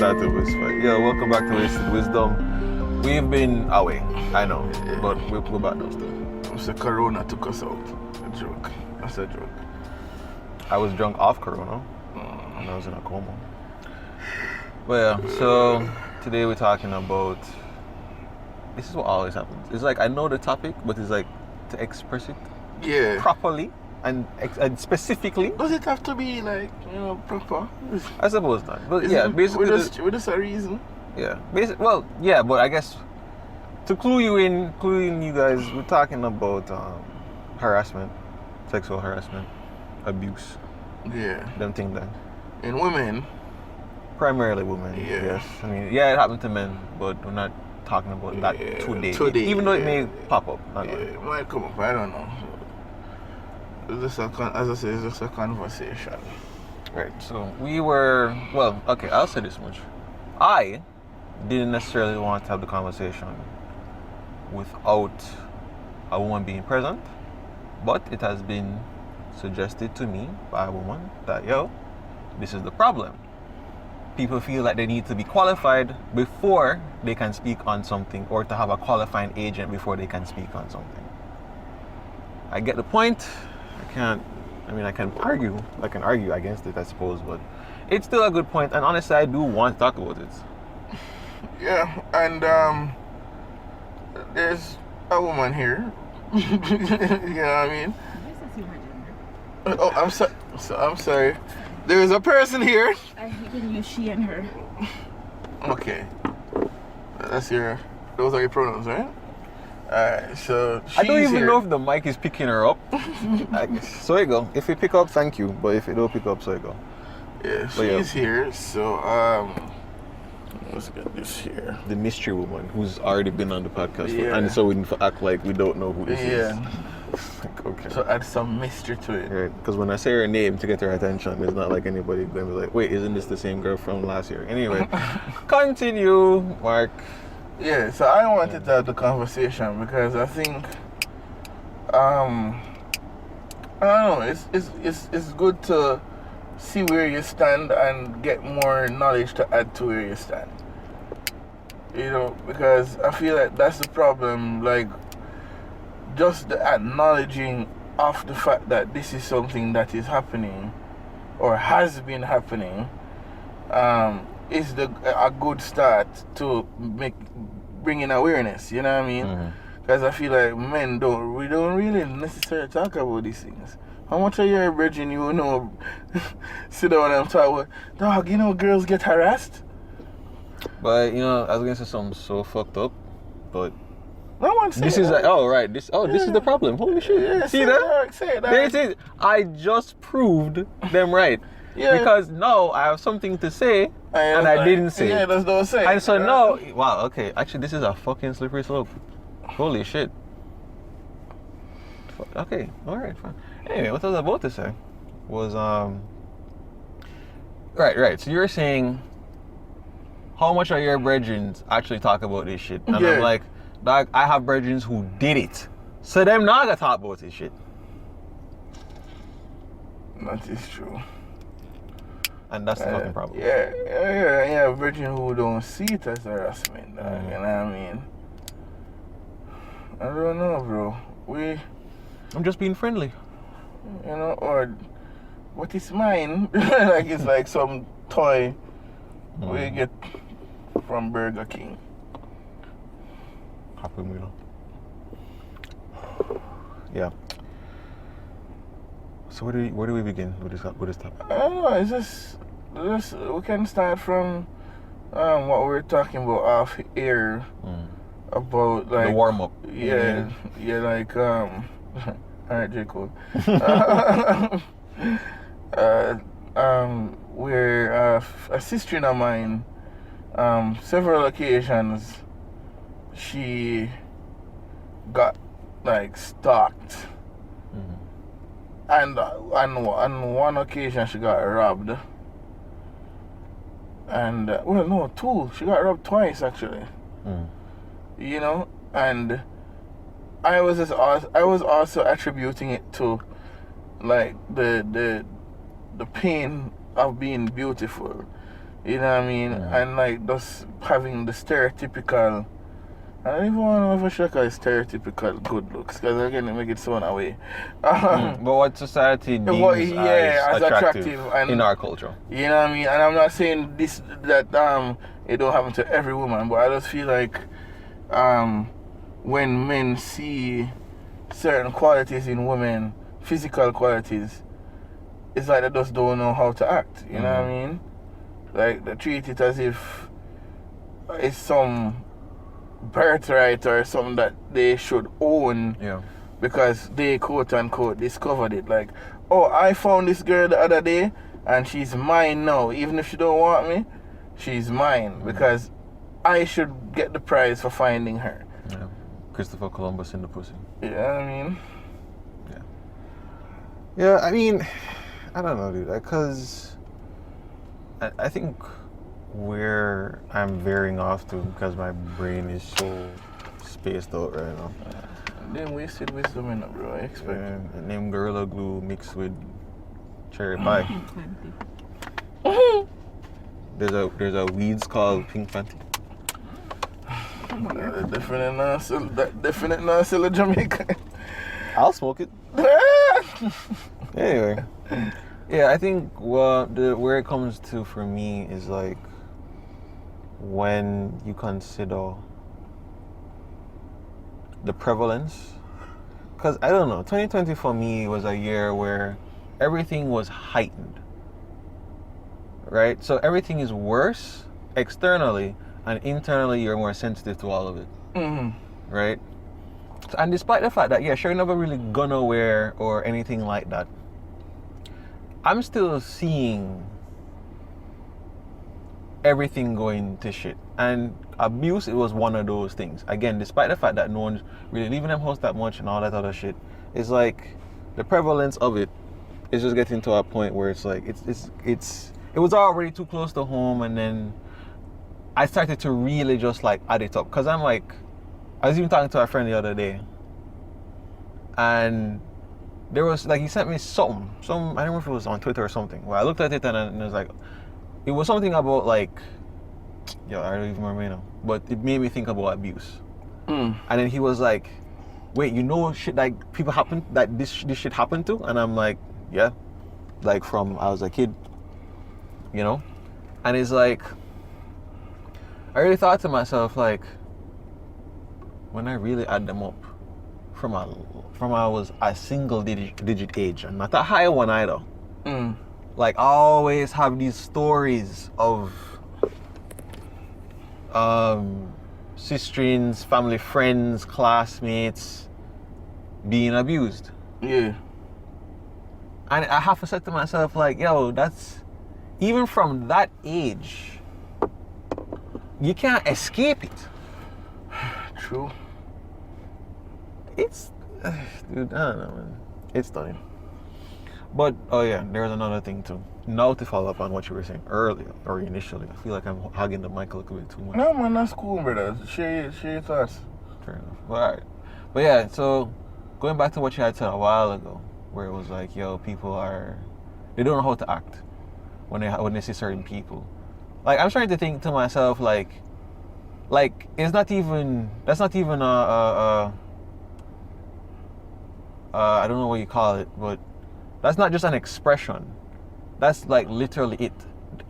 started with fine. Yeah, welcome back to Wasted Wisdom. We've been away, I know, but we're back now still. So Corona took us out. A joke. That's a joke. I was drunk off Corona, and I was in a coma. Well, yeah, so today we're talking about, this is what always happens. It's like, I know the topic, but it's like to express it properly and specifically. Does it have to be like, proper? I suppose not. But yeah, basically. With just a reason. Yeah. Well, yeah, but I guess to clue you you guys, we're talking about harassment, sexual harassment, abuse. Yeah. Them things then. In women. Primarily women. Yeah. Yes. I mean, yeah, it happened to men, but we're not talking about that today. Even though it may pop up. It might come up. I don't know. As I say, it's just a conversation. Right. So okay, I'll say this much. I didn't necessarily want to have the conversation without a woman being present, but it has been suggested to me by a woman that, this is the problem. People feel like they need to be qualified before they can speak on something, or to have a qualifying agent before they can speak on something. I get the point. I can argue against it, I suppose, but it's still a good point, and honestly, I do want to talk about it. Yeah, and there's a woman here. You know what I mean? Oh, I'm sorry. There's a person here. I can use she and her. Okay. Those are your pronouns, right? So I don't even here. know if the mic is picking her up. So you go. If it pick up, thank you. But if it don't pick up, so you go. Yeah, she's here. So let's get this here. The mystery woman who's already been on the podcast, and so we didn't act like we don't know who this is. Like, okay. So add some mystery to it. Right. Because when I say her name to get her attention, it's not like anybody going to be like, wait, isn't this the same girl from last year? Anyway, continue, Mark. Yeah, so I wanted to have the conversation because I think, I don't know, it's good to see where you stand and get more knowledge to add to where you stand. Because I feel like that's the problem, like, just the acknowledging of the fact that this is something that is happening or has been happening is a good start to bring in awareness, you know what I mean? Because I feel like men don't really necessarily talk about these things. How much of your brethren sit down and talk about, dog, girls get harassed? But, I was going to say something so fucked up, but no one said this is like, this is the problem. Holy shit. Yeah, see that? Say that. There it is. I just proved them right. Yeah. Because now I have something to say, and I didn't say. Yeah, that's what I'm saying. And so now, wow, okay. Actually, this is a fucking slippery slope. Holy shit. Okay, alright, fine. Anyway, what I was about to say was, right. So you're saying, how much of your brethren actually talk about this shit? And I'm like, dog, I have brethren who did it. So them not gonna talk about this shit. That is true. And that's the fucking problem. Yeah, virgin who don't see it as harassment. You know what I mean? I don't know, bro. I'm just being friendly. Or what is mine? Like it's like some toy we get from Burger King. Happy meal. Yeah. So where do we begin with this topic? I don't know. It's just we can start from what we were talking about off air about like the warm up. Yeah, like alright, J. Cole. Where a sister of mine, several occasions, she got like stalked. And on one occasion she got robbed. And two. She got robbed twice actually. And I was also attributing it to like the pain of being beautiful. You know what I mean? And like just having the stereotypical. I don't even want to know if I should call it stereotypical good looks, because again it make it sound away. But what society deems as attractive and, in our culture. You know what I mean? And I'm not saying this that it don't happen to every woman, but I just feel like when men see certain qualities in women, physical qualities, it's like they just don't know how to act. You know what I mean? Like they treat it as if it's some birthright or something that they should own, because they quote unquote discovered it. Like, oh, I found this girl the other day and she's mine now. Even if she don't want me, she's mine because I should get the prize for finding her. Yeah. Christopher Columbus in the pussy. Yeah, I mean. Yeah, I mean, I don't know, dude. Because I think where I'm veering off to, because my brain is so spaced out right now. Then wasted wisdom in it, bro. I expect. And them Gorilla Glue mixed with cherry pie. There's a weeds called pink panty. Definite not still a Jamaican. I'll smoke it. Anyway, yeah, I think where it comes to for me is like when you consider the prevalence, because I don't know, 2020 for me was a year where everything was heightened, right? So everything is worse externally, and internally you're more sensitive to all of it, right? So, and despite the fact that, yeah, sure, never really gone nowhere or anything like that, I'm still seeing everything going to shit. And abuse, it was one of those things. Again, despite the fact that no one's really leaving them house that much and all that other shit, it's like the prevalence of it is just getting to a point where it's like it was already too close to home, and then I started to really just like add it up. Cause I'm like, I was even talking to a friend the other day, and there was like, he sent me some I don't know if it was on Twitter or something, where I looked at it and it was like, it was something about like, I don't even remember now, but it made me think about abuse. And then he was like, wait, you know shit like people happen, that this shit happened to? And I'm like, yeah, like from I was a kid, you know? And it's like, I really thought to myself, like, when I really add them up, from I was a single digit age, and not a high one either. Like, I always have these stories of sisterins, family friends, classmates being abused. Yeah. And I have to say to myself, like, yo, that's, even from that age, you can't escape it. True. It's, dude, I don't know, man. It's stunning. But, oh yeah, there's another thing too. Now to follow up on what you were saying earlier, or initially, I feel like I'm hugging the mic a little bit too much. No, man, that's cool, brother. Share your thoughts. Fair enough. Well, all right. But yeah, so going back to what you had said a while ago, where it was like, yo, people they don't know how to act when they see certain people. Like, I'm trying to think to myself, like that's not even I don't know what you call it, but that's not just an expression. That's like literally it.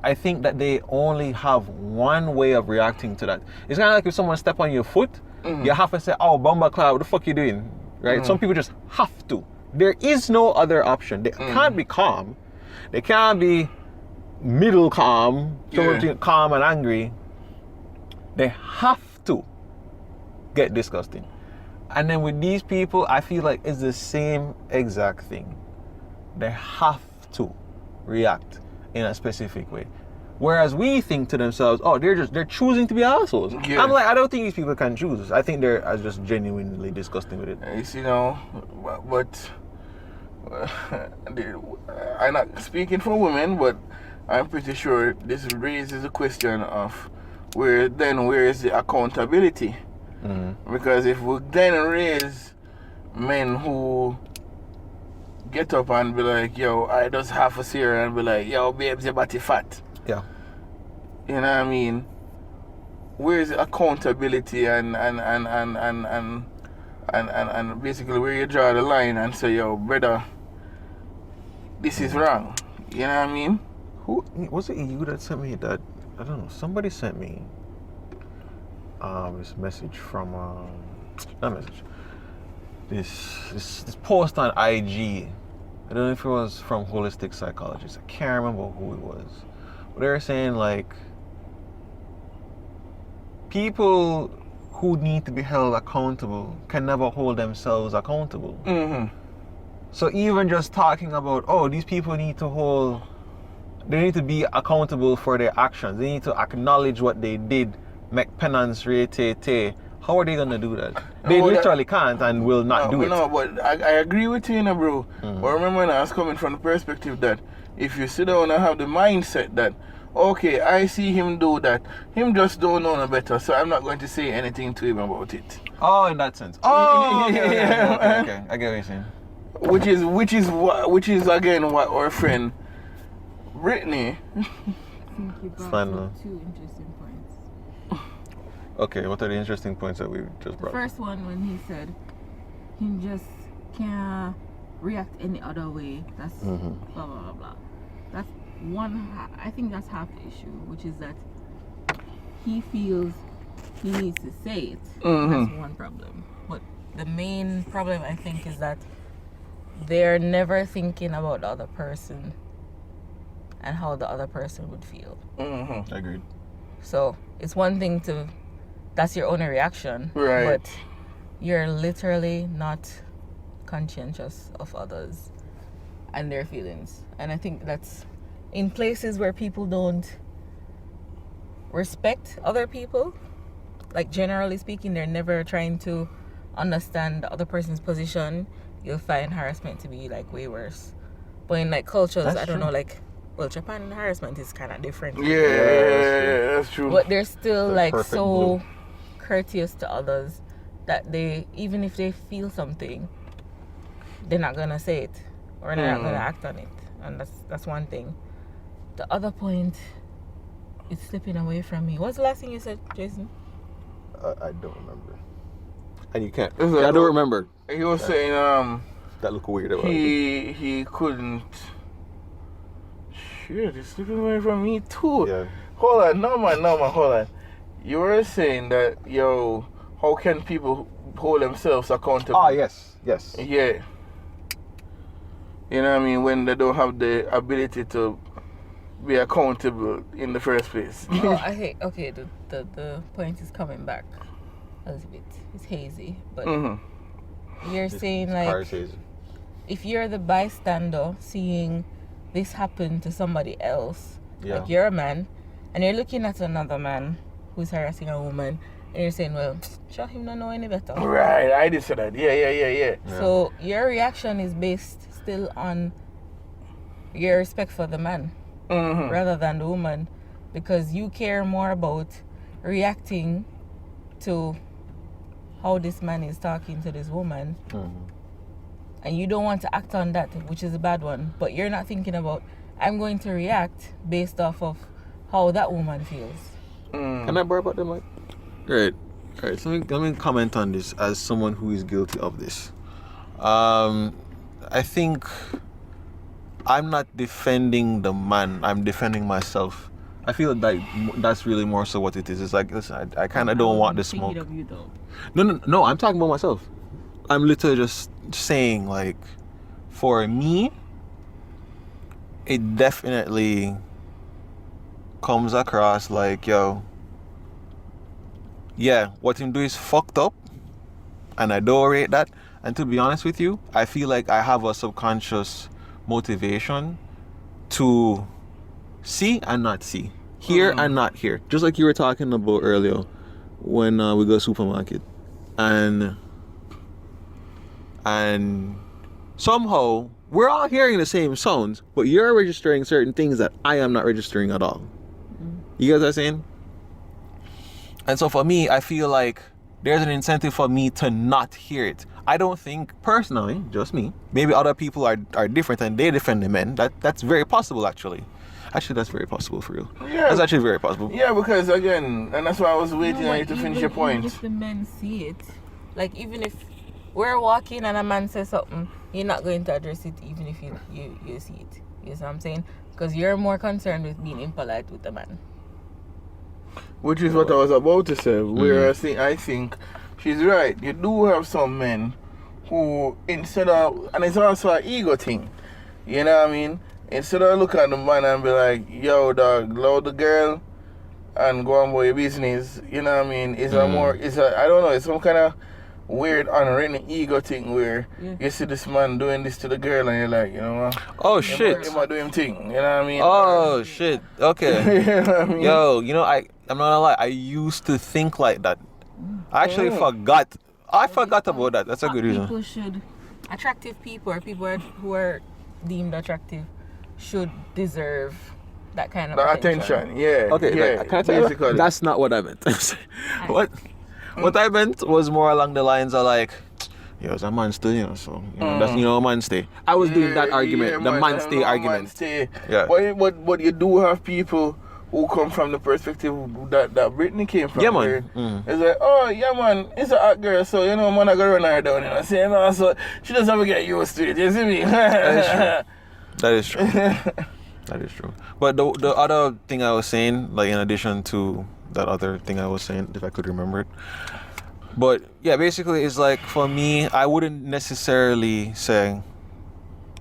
I think that they only have one way of reacting to that. It's kind of like if someone step on your foot, you have to say, oh, Bumba Cloud, what the fuck you doing? Right? Some people just have to. There is no other option. They can't be calm. They can't be middle calm, calm and angry. They have to get disgusting. And then with these people, I feel like it's the same exact thing. They have to react in a specific way. Whereas we think to themselves, oh, they're choosing to be assholes. Yeah. I'm like, I don't think these people can choose. I think they're just genuinely disgusting with it. You know, but I'm not speaking for women, but I'm pretty sure this raises a question of where is the accountability? Because if we then raise men who get up and be like, yo, I just have a serum and be like, yo, babes, your body fat. Yeah. You know what I mean? Where's accountability and basically where you draw the line and say, yo, brother, this is wrong. You know what I mean? Who was it? You that sent me that? I don't know. Somebody sent me this message from not message. This post on IG. I don't know if it was from Holistic Psychologist. I can't remember who it was. But they were saying like people who need to be held accountable can never hold themselves accountable. Mm-hmm. So even just talking about, oh, these people need to be accountable for their actions. They need to acknowledge what they did, make penance, re-te-te. How are they going to do that? They literally can't and will not do it. No, but I agree with you, bro. Mm-hmm. But remember, I was coming from the perspective that if you sit down and have the mindset that, okay, I see him do that, him just don't know no better, so I'm not going to say anything to him about it. Oh, in that sense. Oh, okay. I get what you're saying. Which is again what our friend Brittany. I think you brought up two interesting points. Okay, what are the interesting points that we just brought? The first one, when he said he just can't react any other way, that's blah blah blah blah. That's one. I think that's half the issue, which is that he feels he needs to say it. That's one problem. But the main problem, I think, is that they're never thinking about the other person and how the other person would feel. Agreed. So it's one thing that's your only reaction, right? But you're literally not conscientious of others and their feelings. And I think that's in places where people don't respect other people. Like generally speaking, they're never trying to understand the other person's position. You'll find harassment to be like way worse. But in like cultures, I don't know, like, well, Japan harassment is kind of different. Yeah, that's true. But they're still like so courteous to others that they, even if they feel something, they're not gonna say it or they're not gonna act on it. And that's one thing. The other point is slipping away from me. What's the last thing you said, Jason? I don't remember. And you can't. I don't remember. He was saying that look weird about it. He couldn't. Shit, it's slipping away from me too. Yeah. Hold on, no man, hold on. You were saying that, yo, how can people hold themselves accountable? Ah, yes. Yeah. You know what I mean? When they don't have the ability to be accountable in the first place. I think, okay, the point is coming back a little bit. It's hazy, but you're saying like, if you're the bystander seeing this happen to somebody else, like you're a man, and you're looking at another man who's harassing a woman, and you're saying, well, sure, him don't know any better. Right, I did say that. Yeah. So your reaction is based still on your respect for the man rather than the woman, because you care more about reacting to how this man is talking to this woman, and you don't want to act on that, which is a bad one, but you're not thinking about, I'm going to react based off of how that woman feels. Can I borrow about the mic? Right. So let me comment on this as someone who is guilty of this. I think I'm not defending the man, I'm defending myself. I feel like that's really more so what it is. It's like, listen, I kind of don't want the smoke. Of you, though. No, I'm talking about myself. I'm literally just saying, like, for me, it definitely comes across like, yo, yeah, what him do is fucked up, and I don't rate that. And to be honest with you, I feel like I have a subconscious motivation to see and not see, hear and not hear, just like you were talking about earlier when we go to supermarket, and somehow we're all hearing the same sounds, but you're registering certain things that I am not registering at all. You guys are saying? And so for me, I feel like there's an incentive for me to not hear it. I don't think, personally, just me, maybe other people are different and they defend the men. That's very possible, actually. Actually, that's very possible for you. Yeah. That's actually very possible. Yeah, because again, and that's why I was waiting on you to finish your point. Even if the men see it, like even if we're walking and a man says something, you're not going to address it even if you see it. You know what I'm saying? Because you're more concerned with being impolite with the man. Which is what I was about to say. Whereas I think she's right. You do have some men who, instead of, and it's also an ego thing. You know what I mean? Instead of look at the man and be like, yo, dog, love the girl and go on about your business, you know what I mean? It's I don't know, it's some kind of weird unwritten ego thing where you see this man doing this to the girl and you're like, you know what? Oh, shit. He might do him thing, you know what I mean? Oh, shit. Okay. You know what I mean? Yo, you know, I'm not gonna lie, I used to think like that. I actually forgot. I forgot about that. That's a good reason. People should, attractive people or people who are deemed attractive should deserve that kind of attention. Yeah. Okay, yeah, can I tell you? That's not what I meant. What I meant was more along the lines of like, yo, it's a man stay, you know, so that's a man stay. I was doing that argument, the man stay argument. Yeah. But you do have people who come from the perspective that Brittany came from. Yeah, man. It's like, oh, yeah, man, it's a hot girl, so, you know, man, I gotta run her down, you know, so, you know, so she doesn't have to get used to it, you see me? That is true. That is true. But the other thing I was saying, like in addition to that other thing I was saying, if I could remember it. But yeah, basically it's like for me, I wouldn't necessarily say,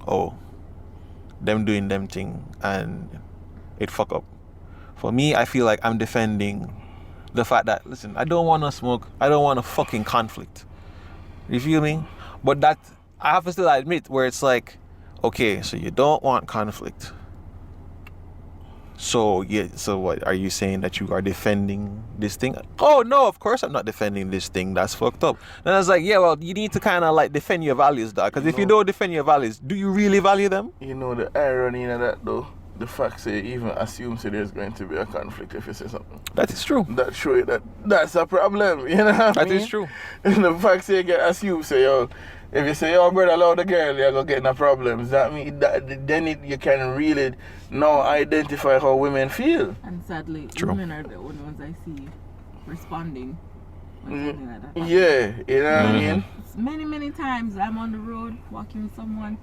oh, them doing them thing and it fuck up. For me, I feel like I'm defending the fact that, listen, I don't want to smoke. I don't want a fucking conflict. You feel me? But that, I have to still admit where it's like, okay, so you don't want conflict. So what are you saying, that you are defending this thing? Oh no, of course I'm not defending this thing. That's fucked up. And I was like, yeah, well, you need to kind of like defend your values, dog. Because if you don't defend your values, do you really value them? You know the irony in that though. The fact say even assumes that there's going to be a conflict if you say something. That is true. That show you that's a problem. You know what I mean? That is true. And the fact say you get assumed, say yo, if you say yo brother love the girl, you're gonna get no problems. That mean that you can really now identify how women feel. And sadly, True. Women are the only ones I see responding when something like that happens. Yeah, you know what I mean? It's many times I'm on the road walking with someone.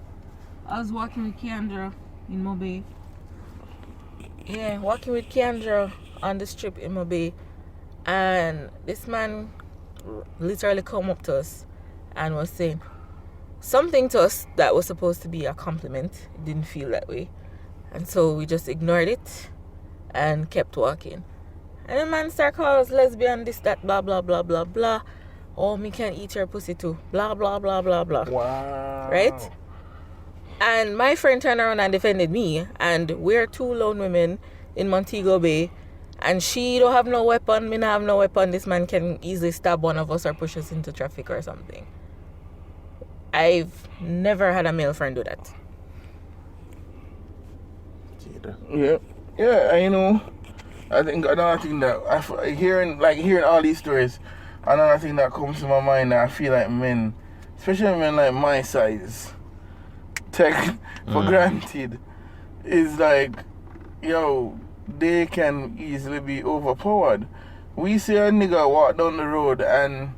I was walking with Kendra in Mobay. Yeah, walking with Kendra on the strip in Mobay, and this man literally come up to us and was saying something to us that was supposed to be a compliment. It didn't feel that way, and so we just ignored it and kept walking. And the man started calling us lesbian, this, that, blah blah blah blah blah. Oh, me can eat your pussy too, blah blah blah blah blah. Wow. Right? And my friend turned around and defended me, and we're two lone women in Montego Bay, and she don't have no weapon, me not have no weapon. This man can easily stab one of us or push us into traffic or something. I've never had a male friend do that. Yeah, you know, another thing that hearing all these stories, another thing that comes to my mind that I feel like men, especially men like my size, take for granted is like, yo, they can easily be overpowered. We see a nigga walk down the road and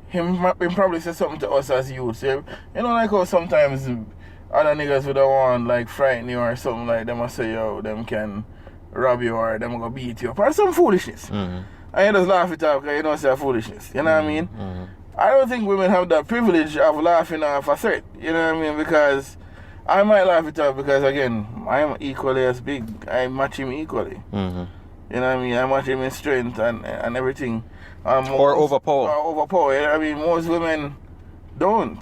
him probably say something to us as youth. So, you know, like how sometimes other niggas would want like frighten you or something like them or say, yo, them can rob you or them gonna beat you up or some foolishness. And you just laugh it off because you don't say foolishness. You know what I mean? I don't think women have that privilege of laughing off a threat. You know what I mean? Because I might laugh it off because, again, I am equally as big. I match him equally. You know what I mean? I match him in strength and everything. Or overpower. Or overpower. You know what I mean? Most women don't.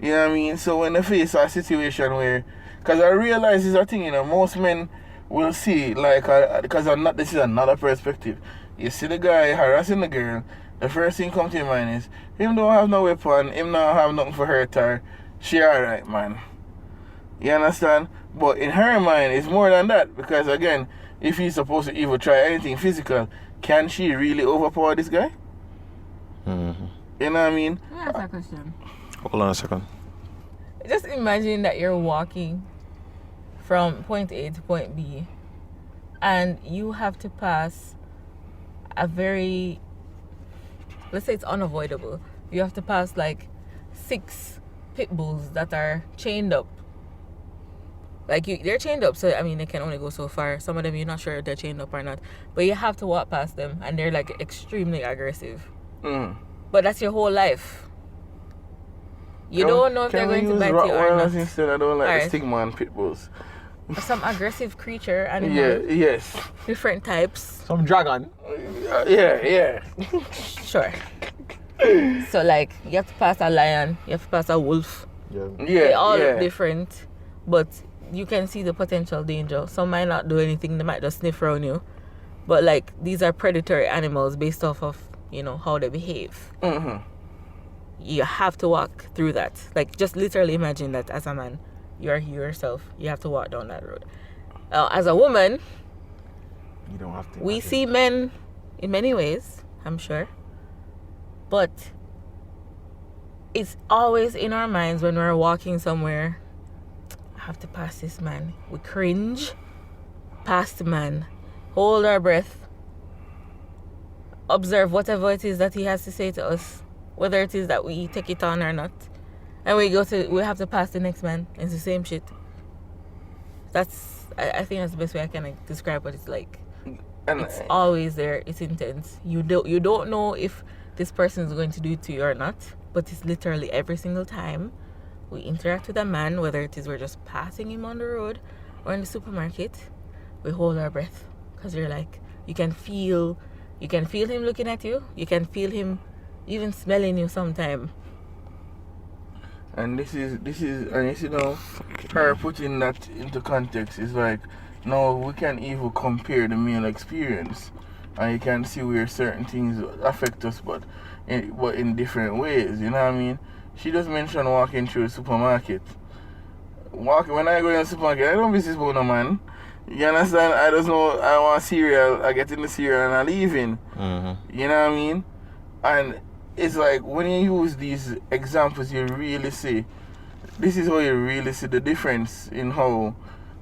You know what I mean? So when they face a situation where... Because I realize it's a thing, you know, most men will see, like, because this is another perspective. You see the guy harassing the girl, the first thing comes to your mind is, him don't have no weapon, him not have nothing for hurt her, she alright, man. You understand? But in her mind, it's more than that, because again, if he's supposed to even try anything physical, can she really overpower this guy? You know what I mean? That's a question. Hold on a second. Just imagine that you're walking from point A to point B, and you have to pass a very, let's say it's unavoidable. You have to pass like 6 pit bulls that are chained up. Like they're chained up, so I mean they can only go so far. Some of them you're not sure if they're chained up or not, but you have to walk past them, and they're like extremely aggressive. But that's your whole life. You don't know if they're going to bite you or not. Instead, I don't like the stigma on pit bulls. Some aggressive creature animal. Yeah, yes. Different types. Some dragon. Yeah. Sure. So like you have to pass a lion, you have to pass a wolf. Yeah. They all look different, but you can see the potential danger. Some might not do anything, they might just sniff around you. But like these are predatory animals based off of, you know, how they behave. You have to walk through that. Like just literally imagine that as a man. You are yourself. You have to walk down that road. As a woman, you don't have to. We see men in many ways, I'm sure. But it's always in our minds when we're walking somewhere. I have to pass this man. We cringe past the man. Hold our breath. Observe whatever it is that he has to say to us. Whether it is that we take it on or not. And we have to pass the next man. It's the same shit. I think that's the best way I can describe what it's like. And it's always there. It's intense. You don't know if this person is going to do it to you or not, but it's literally every single time we interact with a man, whether it is we're just passing him on the road or in the supermarket, we hold our breath because you're like, you can feel him looking at you. You can feel him even smelling you sometime. And this is and you know, her putting that into context is like, no, we can even compare the male experience, and you can see where certain things affect us, but in different ways. You know what I mean? She just mentioned walking through a supermarket. When I go in the supermarket, I don't visit no man. You understand? I just know I want cereal. I get in the cereal and I leave in. You know what I mean? And it's like when you use these examples, you really see, this is how you really see the difference in how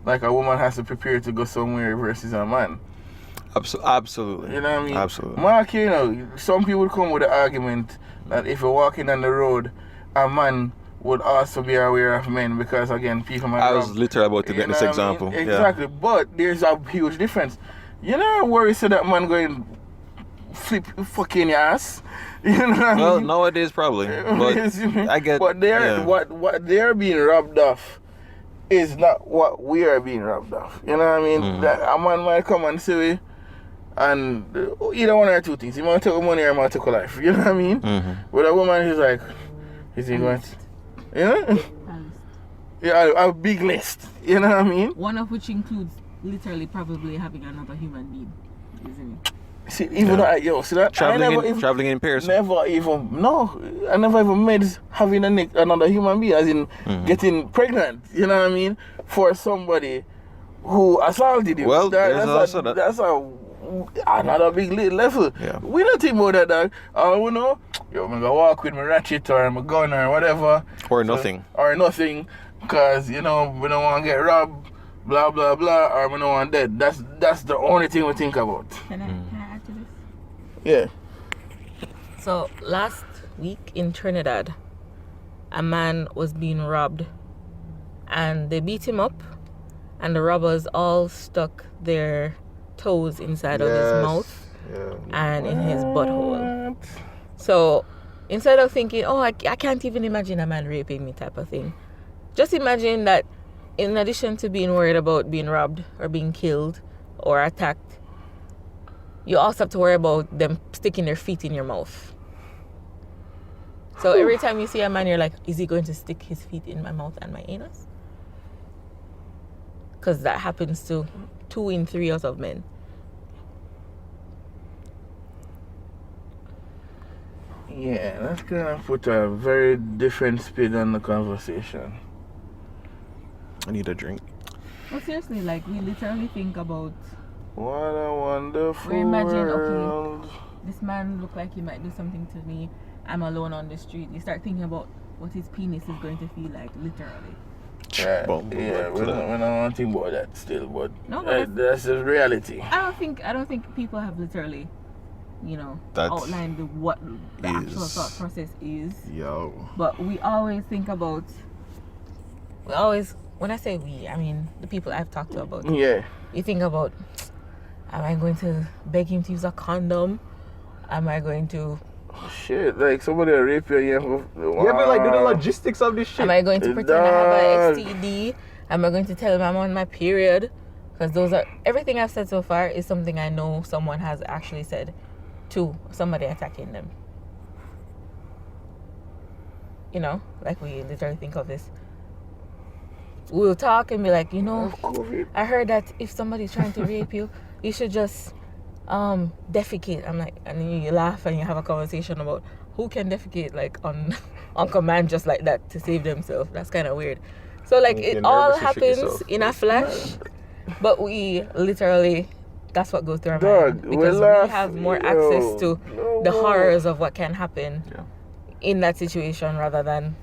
like a woman has to prepare to go somewhere versus a man. Absolutely. You know what I mean? Absolutely. Mark, you know, some people come with the argument that if you're walking on the road, a man would also be aware of men because, again, people might... I was literally about to get this example. Exactly. Yeah. But there's a huge difference. You know, worry so that man going flip fucking your ass. You know what I mean? Well, nowadays probably. But I get... But what they're being robbed off is not what we are being robbed off. You know what I mean? That a man might come and say, and either one or two things. He might take money or he might take a life. You know what I mean? But a woman is like, is he going to... You know? Yeah, a big list. You know what I mean? One of which includes literally probably having another human being. Isn't it? See, even though see that traveling in pairs. I never even made having another human being, as in getting pregnant. You know what I mean? For somebody who assaulted you. Well, that's another big level. Yeah. We don't think about that, dog. You know, I'm gonna walk with my ratchet or my gun or whatever. Or nothing. Because, you know, we don't want to get robbed, blah, blah, blah, or we don't want dead. That's the only thing we think about. Can I add to this? Yeah. So, last week in Trinidad, a man was being robbed. And they beat him up. And the robbers all stuck their toes inside of his mouth and in his butthole. So instead of thinking, oh, I can't even imagine a man raping me type of thing, just imagine that in addition to being worried about being robbed or being killed or attacked, you also have to worry about them sticking their feet in your mouth. So every time you see a man, you're like, is he going to stick his feet in my mouth and my anus? Because that happens to 2 in 3 out of men. Yeah, that's gonna put a very different spin on the conversation. I need a drink. Well, seriously, like we literally think about what a wonderful we imagine, world. Okay, this man look like he might do something to me. I'm alone on the street. You start thinking about what his penis is going to feel like, literally. Yeah, Boom, yeah, we don't want to think about that still, but No, but that's the reality. I don't think people have literally, That outlined what the actual is- thought process is. Yo. But we always think about. When I say we, I mean the people I've talked to about it. Yeah. You think about, am I going to beg him to use a condom? Am I going to? Shit, like somebody will rape you. Yeah, but like do the logistics of this shit. Am I going to pretend I have an STD? Am I going to tell him I'm on my period? Because those are everything I've said so far is something I know someone has actually said to somebody attacking them. Like we literally think of this. We'll talk and be like, I heard that if somebody's trying to rape you, you should just defecate. I'm like, and then you laugh and you have a conversation about who can defecate like on command just like that to save themselves. That's kind of weird. So like it all happens in a flash, but we literally, that's what goes through our mind because we have more access to the horrors of what can happen in that situation rather than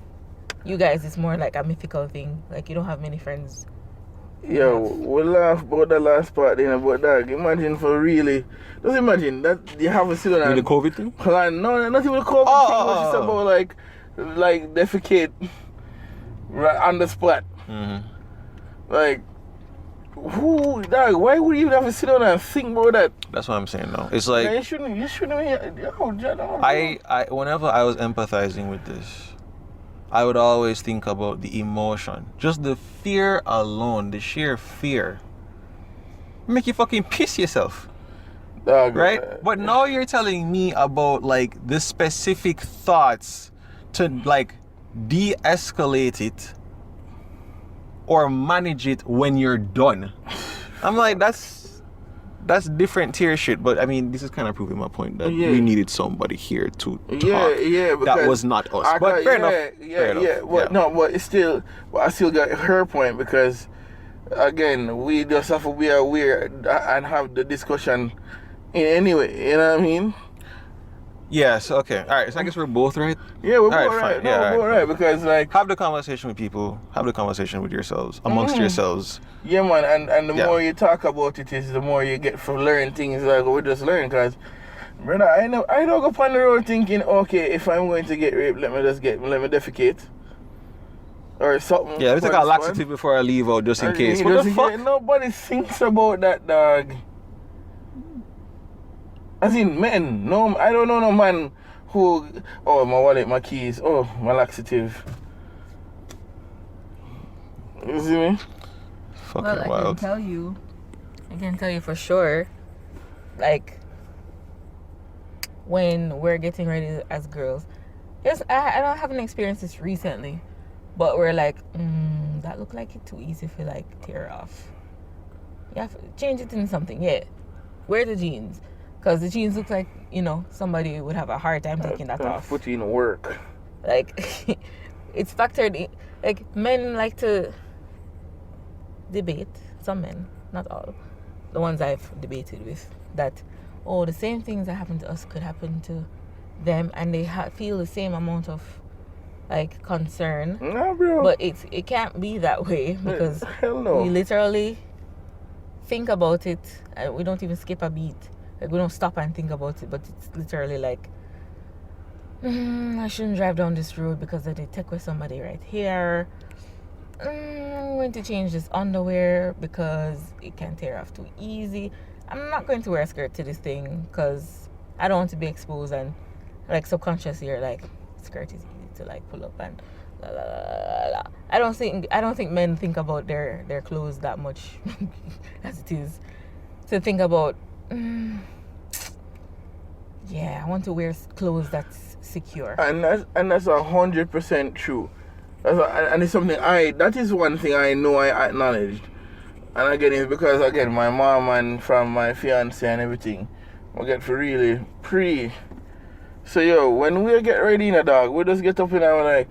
you guys. It's more like a mythical thing. Like you don't have many friends. Yo, we laugh about the last part then about that. Imagine for really. Just imagine that you have a sit down the COVID thing? Plan. No, not even the COVID thing. It's just about like defecate right on the spot. Mm-hmm. Like, why would you even have to sit down and think about that? That's what I'm saying though. It's like you shouldn't I whenever I was empathizing with this, I would always think about the emotion. Just the fear alone, the sheer fear. Make you fucking piss yourself. Dog, right? But now you're telling me about like the specific thoughts to like de-escalate it or manage it when you're done. I'm like, that's different tier shit. But I mean, this is kind of proving my point that we needed somebody here to talk. Yeah, that was not us. But fair enough. But it's still, I still got her point because, again, we just have to be aware and have the discussion in any way. You know what I mean? Yes. Okay. All right. So I guess we're both right. Yeah, we're all both right. right. No, we're both right because like have the conversation with people. Have the conversation with yourselves amongst yourselves. Yeah, man. And the more you talk about it, is the more you get to learn things. Like we just learn because, brother, I don't go on the road thinking, okay, if I'm going to get raped, let me defecate or something. Yeah, let me take a laxative before I leave out just in case. What the fuck? Nobody thinks about that, dog. As in men, no, I don't know no man who, my wallet, my keys, my laxative. You see me? Fucking wild. I can tell you for sure, like, when we're getting ready as girls, yes, I don't have an experience this recently, but we're like, that look like it's too easy for like tear off. You have to change it into something, wear the jeans. Because the jeans look like, somebody would have a hard time taking that off. Put in work. Like, it's factored in. Like, men like to debate. Some men, not all. The ones I've debated with. That, the same things that happen to us could happen to them. And they feel the same amount of, like, concern. No, bro. But it can't be that way. Because hell no. we literally think about it. And we don't even skip a beat. Like, we don't stop and think about it, but it's literally like, I shouldn't drive down this road because I did take with somebody right here. I'm going to change this underwear because it can tear off too easy. I'm not going to wear a skirt to this thing because I don't want to be exposed, and like subconsciously you're like, skirt is easy to like pull up and la la la la. I don't think men think about their clothes that much as it is to think about. I want to wear clothes that's secure. And that's 100% true. And it's something that is one thing I know I acknowledged. And again, it's because again, my mom and from my fiance and everything, we get for really So when we get ready in a dog, we just get up and I'm like,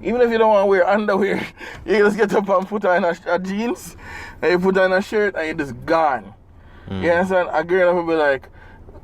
even if you don't want to wear underwear, you just get up and put on a jeans, and you put on a shirt, and you're just gone. You understand? A girl will be like,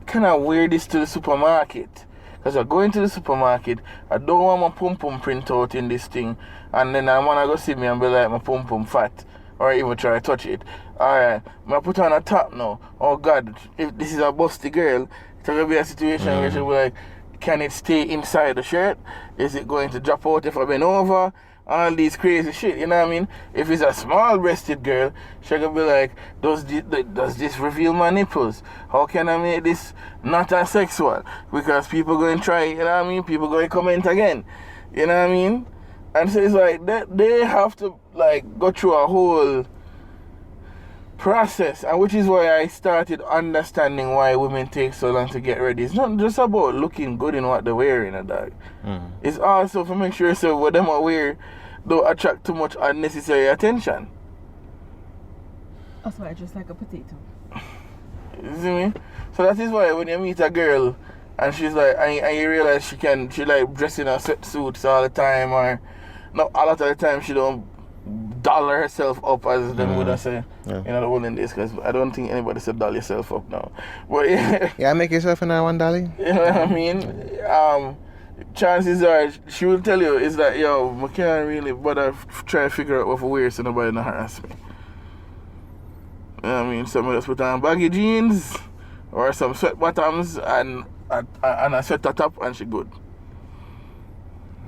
can I wear this to the supermarket? Because I go into the supermarket, I don't want my pum pum print out in this thing, and then I want to go see me and be like, my pum pum fat, or even try to touch it. Alright, I put on a top now. Oh God, if this is a busty girl, it's going to be a situation where she'll be like, can it stay inside the shirt? Is it going to drop out if I bend over? All these crazy shit, you know what I mean? If it's a small-breasted girl, she can be like, does this reveal my nipples? How can I make this not as sexual? Because people going to try, you know what I mean? People going to comment again, you know what I mean? And so it's like, they have to, like, go through a whole process, and which is why I started understanding why women take so long to get ready. It's not just about looking good in what they're wearing, a dog. It's also for make sure so what them are wear don't attract too much unnecessary attention. That's why I just like a potato. You see me? So that is why when you meet a girl and she's like, and you realize she like dressing her sweatsuits all the time, or not a lot of the time she don't dollar herself up, as them would say, you know, the olden days, because I don't think anybody said doll yourself up now. But yeah, make yourself in one dolly. You know what I mean? Chances are she will tell you is that, yo, I can't really bother try to figure out what to wear so nobody not harass me. You know what I mean? Somebody just put on baggy jeans or some sweat bottoms and a sweater top and she good.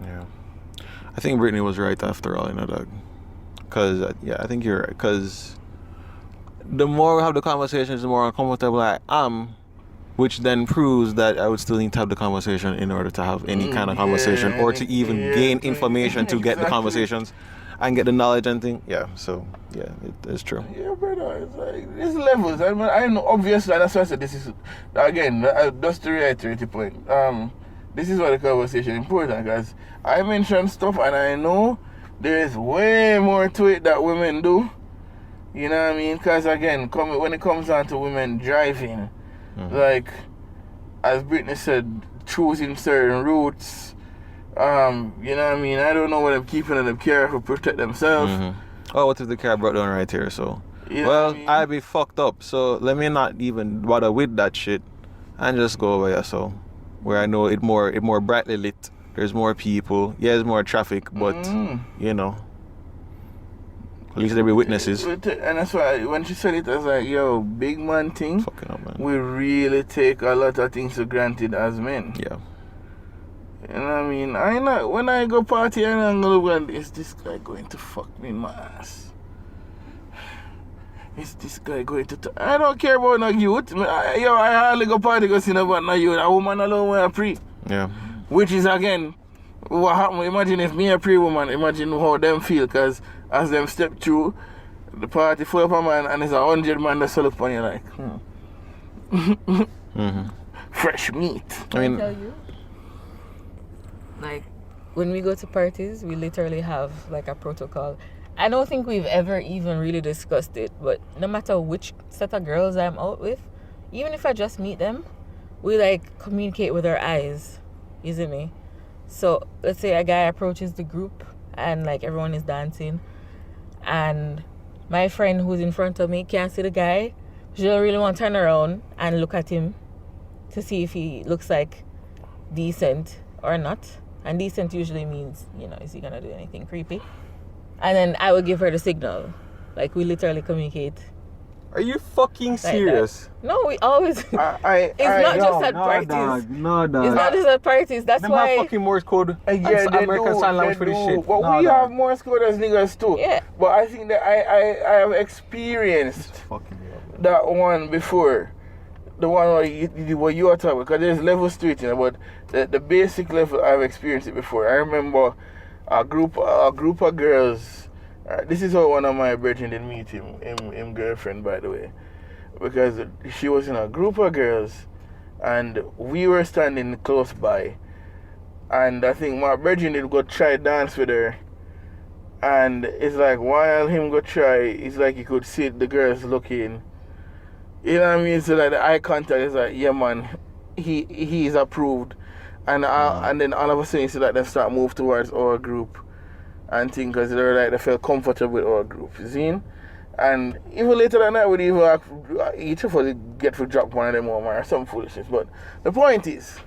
Yeah. I think Brittany was right after all, you know, dog. Because, yeah, I think you're right. Because the more we have the conversations, the more uncomfortable I am, which then proves that I would still need to have the conversation in order to have any kind of conversation, or to even gain information to get the conversations and get the knowledge and thing. Yeah, so, yeah, it is true. Yeah, brother, it's like, there's levels. I know, obviously, that's why I said this is, again, just to reiterate the point, this is why the conversation is important, because I mentioned stuff and I know there is way more to it that women do. You know what I mean? Because again, when it comes down to women driving, like, as Brittany said, choosing certain routes, you know what I mean? I don't know what I'm keeping in the car to protect themselves. Oh, what if the car broke down right here? So, You know well, what I mean? I'd be fucked up. So let me not even bother with that shit and just go over here. So, where I know it more brightly lit. There's more people. Yeah, there's more traffic, but you know, at least there be witnesses. And that's why when she said it, I was like, yo, big man thing. Fucking up, man. We really take a lot of things for granted as men. Yeah. You know what I mean? When I go party, I'm gonna look, is this guy going to fuck me in my ass? Is this guy going to... I don't care about no youth. I hardly go party because you know about no youth. A woman alone when I pre. Yeah. Which is, again, what happened. Imagine if me a pre-woman, imagine how them feel, because as them step through, the party full of a man and there's 100 man that look upon you like, fresh meat. I mean, tell you, like, when we go to parties, we literally have like a protocol. I don't think we've ever even really discussed it, but no matter which set of girls I'm out with, even if I just meet them, we like communicate with our eyes, isn't it? So let's say a guy approaches the group and like everyone is dancing, and my friend who's in front of me can't see the guy. She don't really want to turn around and look at him to see if he looks like decent or not. And decent usually means, you know, is he gonna do anything creepy? And then I would give her the signal. Like, we literally communicate. are you fucking serious? Like no, we always... it's not just at parties. No, dog. It's not just at parties. That's Them why... have fucking Morse code. Yeah, they American do, Sign Language they for this do. shit. But No, we dog. have more code as niggas too. Yeah. But I think that I have experienced Fucking hell, man. that one before. The one where you are talking about, because there's levels to it, you know, but the basic level, I've experienced it before. I remember a group of girls. This is how one of my brethren did meet him girlfriend, by the way, because she was in a group of girls, and we were standing close by, and I think my brethren did go try dance with her, and it's like while him go try, it's like you could see the girls looking. You know what I mean? So like the eye contact is like, yeah, man, he is approved, and then all of a sudden you see like they start move towards our group, and things, because they felt comfortable with our group, you see? And even later that night, we'd even each of us get to drop one of them home or some foolishness. But the point is,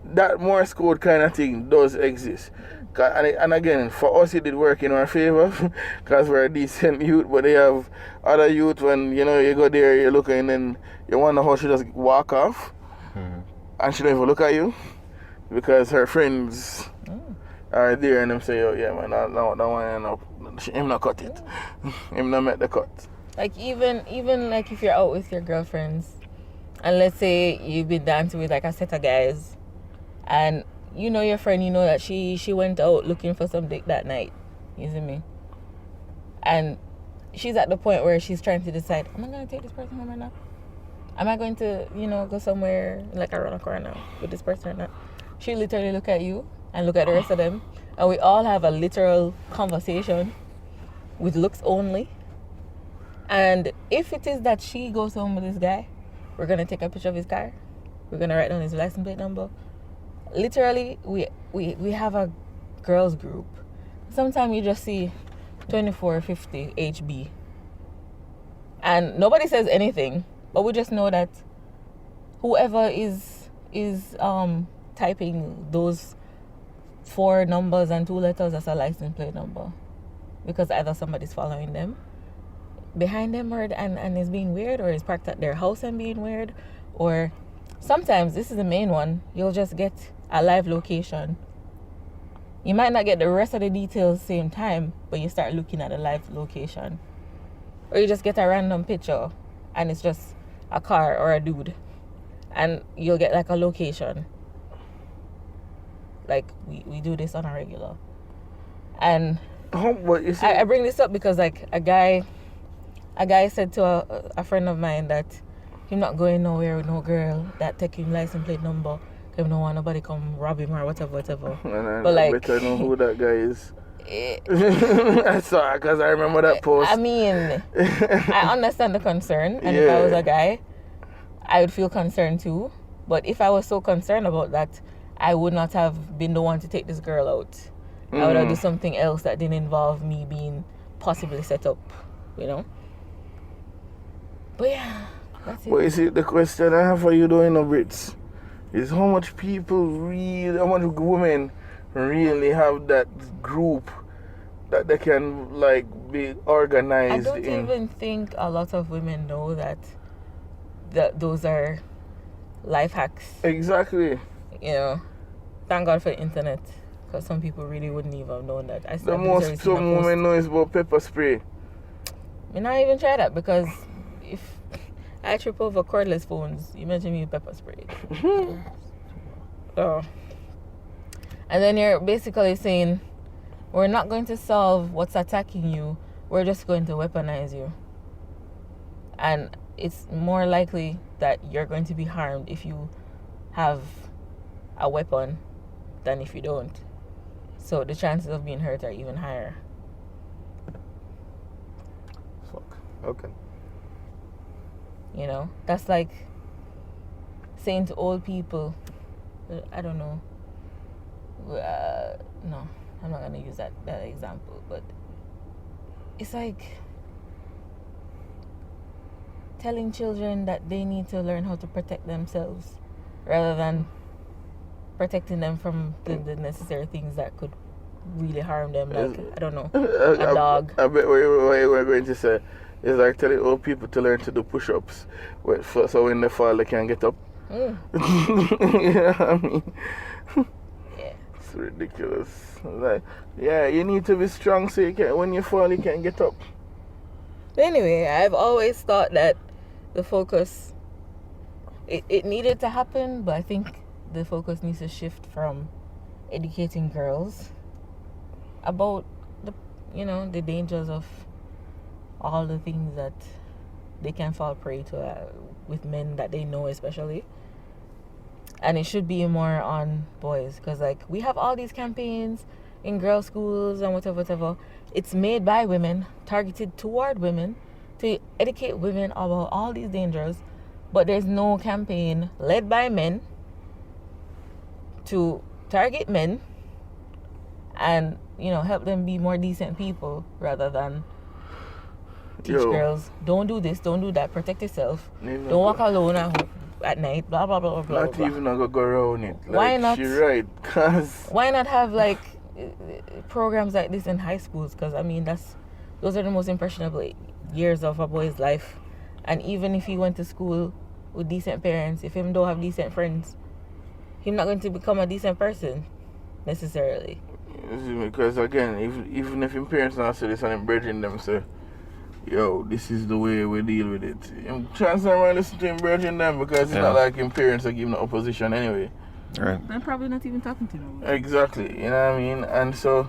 that Morse code kind of thing does exist. And again, for us, it did work in our favor because we're a decent youth, but they have other youth when, you go there, you look and then you wonder how she just walk off and she don't even look at you because her friends are there and them say, oh, yeah, man, that one, him not cut it. Him not make the cut. Like, even like if you're out with your girlfriends and let's say you've been dancing with like a set of guys and your friend, that she went out looking for some dick that night. You see me? And she's at the point where she's trying to decide, am I going to take this person home or not? Am I going to, go somewhere like around a corner with this person or not? She literally look at you and look at the rest of them. And we all have a literal conversation with looks only. And if it is that she goes home with this guy, we're going to take a picture of his car. We're going to write down his license plate number. Literally, we have a girls group. Sometimes you just see 2450 HB. And nobody says anything, but we just know that whoever is typing those 4 numbers and 2 letters as a license plate number. Because either somebody's following them behind them and is being weird, or is parked at their house and being weird, or sometimes, this is the main one, you'll just get a live location. You might not get the rest of the details same time, but you start looking at the live location. Or you just get a random picture and it's just a car or a dude. And you'll get like a location. Like, we do this on a regular. And I bring this up because like a guy said to a friend of mine that he's not going nowhere with no girl that take him license plate number. Him no want nobody come rob him or whatever. But like, better know who that guy is. I saw it because I remember that post. I mean, I understand the concern, and if I was a guy, I would feel concerned too. But if I was so concerned about that, I would not have been the one to take this girl out. I would have done something else that didn't involve me being possibly set up, But yeah, that's it. But you see, the question I have for you doing no Brits is how much women really have that group that they can like be organized in. I don't even think a lot of women know that those are life hacks. Exactly. Thank God for the internet, because some people really wouldn't even have known that. Some women know is about pepper spray. Me not even try that, because if I trip over cordless phones, imagine me with pepper spray. So, and then you're basically saying, we're not going to solve what's attacking you, we're just going to weaponize you. And it's more likely that you're going to be harmed if you have a weapon than if you don't. So the chances of being hurt are even higher. Fuck. Okay. That's like saying to old people, I don't know. No, I'm not going to use that example, but it's like telling children that they need to learn how to protect themselves rather than protecting them from the necessary things that could really harm them, like, I don't know, a dog. I bet what you're going to say is like telling old people to learn to do push-ups so when they fall they can get up. You know what I mean? Yeah. It's ridiculous. Like, yeah, you need to be strong so when you fall you can get up. Anyway, I've always thought that the focus, it needed to happen, but I think the focus needs to shift from educating girls about the dangers of all the things that they can fall prey to with men that they know, especially. And it should be more on boys, because like we have all these campaigns in girls' schools and whatever. It's made by women, targeted toward women, to educate women about all these dangers, but there's no campaign led by men to target men and help them be more decent people, rather than teach girls, don't do this, don't do that, protect yourself, don't walk alone at home, at night, blah, blah, blah, blah, blah. Not even gonna go around it. Like, Why not? You're right, cause Why not have like programs like this in high schools? Because I mean, those are the most impressionable years of a boy's life. And even if he went to school with decent parents, if him don't have decent friends, he's not going to become a decent person necessarily. because again, even if your parents not say this and them bridging them say, yo, this is the way we deal with it. Chances are listen to him bridging them because it's not like him parents are giving the opposition anyway. Right. They're probably not even talking to them. Exactly, you know what I mean? And so,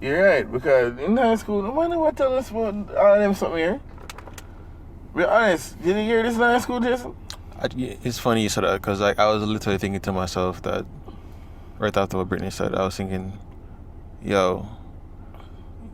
you're right, because in high school, no matter what tell us about all of them something here. Be honest, did you hear this in high school, Jason? It's funny you said that because I was literally thinking to myself that right after what Brittany said, I was thinking, yo,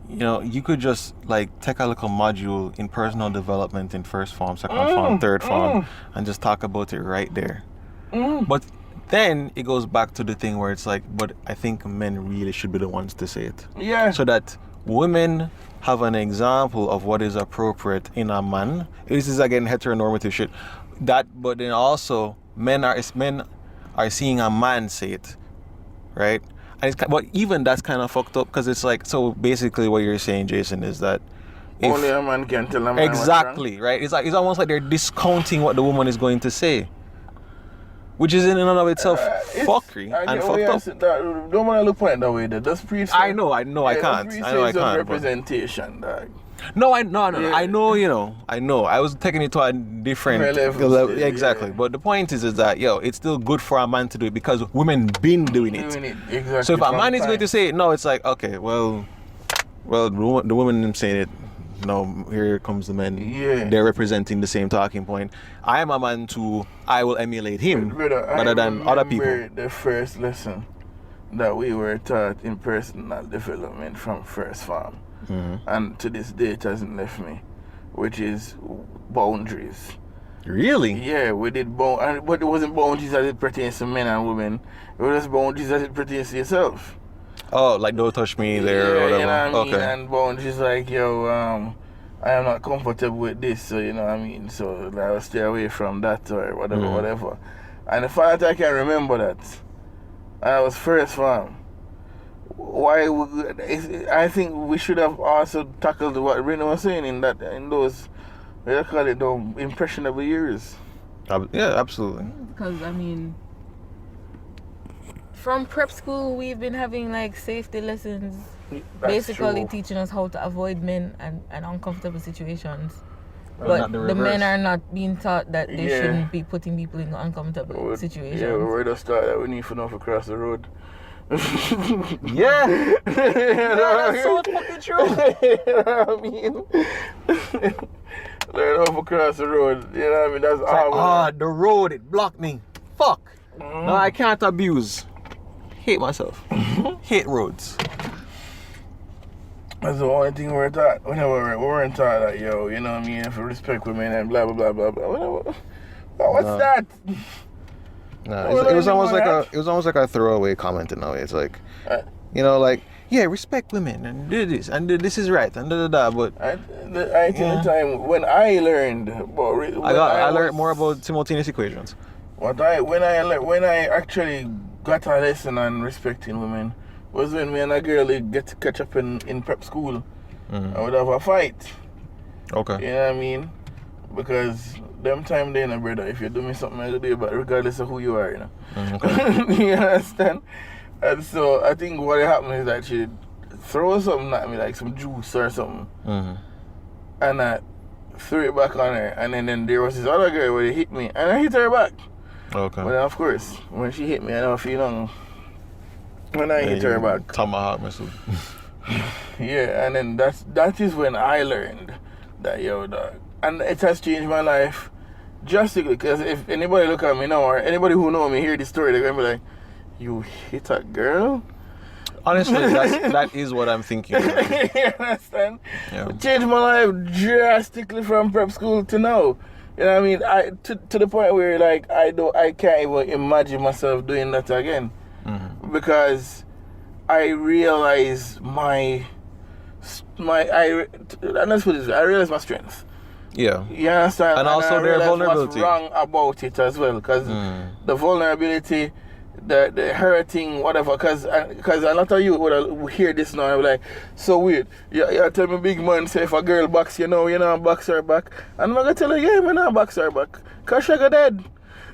you know, you could just like take a little module in personal development in first form, second form, third form, and just talk about it right there. But then it goes back to the thing where it's like, but I think men really should be the ones to say it. Yeah. So that women have an example of what is appropriate in a man. This is again heteronormative shit. But then also men are seeing a man say it, right? And but even that's kind of fucked up because it's like, so basically what you're saying, Jason, is that only a man can tell a man exactly, right? It's like it's almost like they're discounting what the woman is going to say, which is in and of itself fuckery and fucked up. Don't want to look at it that way. That's preach. I know, I can't. Representation, dog. No, I know, I know. I was taking it to a different level. Exactly. But the point is that, it's still good for a man to do it because women been doing it. Exactly. So if a man is going to say it, no, it's like, okay, well, the women saying it, no, here comes the men. Yeah. They're representing the same talking point. I am a man too. I will emulate him rather than other people. The first lesson that we were taught in personal development from first form. And to this day it hasn't left me, which is boundaries. Really? Yeah, we did but it wasn't boundaries as it pertains to men and women. It was just boundaries as it pertains to yourself. Oh, like don't touch me there or whatever. You know what I mean? Okay. And boundaries like, I am not comfortable with this, so you know what I mean? So I'll stay away from that or whatever. And the fact I can remember that, I was first form. I think we should have also tackled what Rena was saying in those, what do you call it, the impressionable years. Yeah, absolutely. Because, I mean, from prep school, we've been having like safety lessons, basically teaching us how to avoid men and uncomfortable situations. But the men are not being taught that they shouldn't be putting people in uncomfortable situations. Yeah, we're just taught that we need to know if we cross the road. Yeah. That's so fucking true. You know what I mean? Learn how to cross the road. You know what I mean? That's all. The road, it blocked me. Fuck. No, I can't abuse. Hate myself. Hate roads. That's the only thing we're taught. We weren't taught that, you know what I mean? If we respect women and blah, blah, blah, blah, blah. What's that? No, it was almost like a throwaway comment in a way. It's like, respect women and do this and this is right and But I think the time when I learned, I learned more about simultaneous equations. When I actually got a lesson on respecting women was when me and a girl get to catch up in prep school. And we'd have a fight. Okay. You know what I mean? Because them time they know, brother, if you do me something I do you, but regardless of who you are, you know. Okay. You understand? And so I think what happened is that she throw something at me, like some juice or something. And I threw it back on her. And then there was this other girl where he hit me. And I hit her back. Okay. But then of course, when she hit me, I don't feel nothing. When I hit her back. Tomahawk missile. Yeah, and then that is when I learned that, dog. And it has changed my life drastically, because if anybody look at me now, or anybody who know me hear this story, they're going to be like, you hit a girl? Honestly, that is what I'm thinking. You understand? Yeah. It changed my life drastically from prep school to now. You know what I mean? To the point where like I can't even imagine myself doing that again. Because I realize I realize my strength. Yeah. You understand? And also I their realize vulnerability. what's wrong about it as well, because the vulnerability, the hurting, whatever, because a lot of you would hear this now and be like, so weird. You tell me, big man, say if a girl box, you know, box her back. And I'm going to tell her, yeah, man, I box her back. Because she got dead.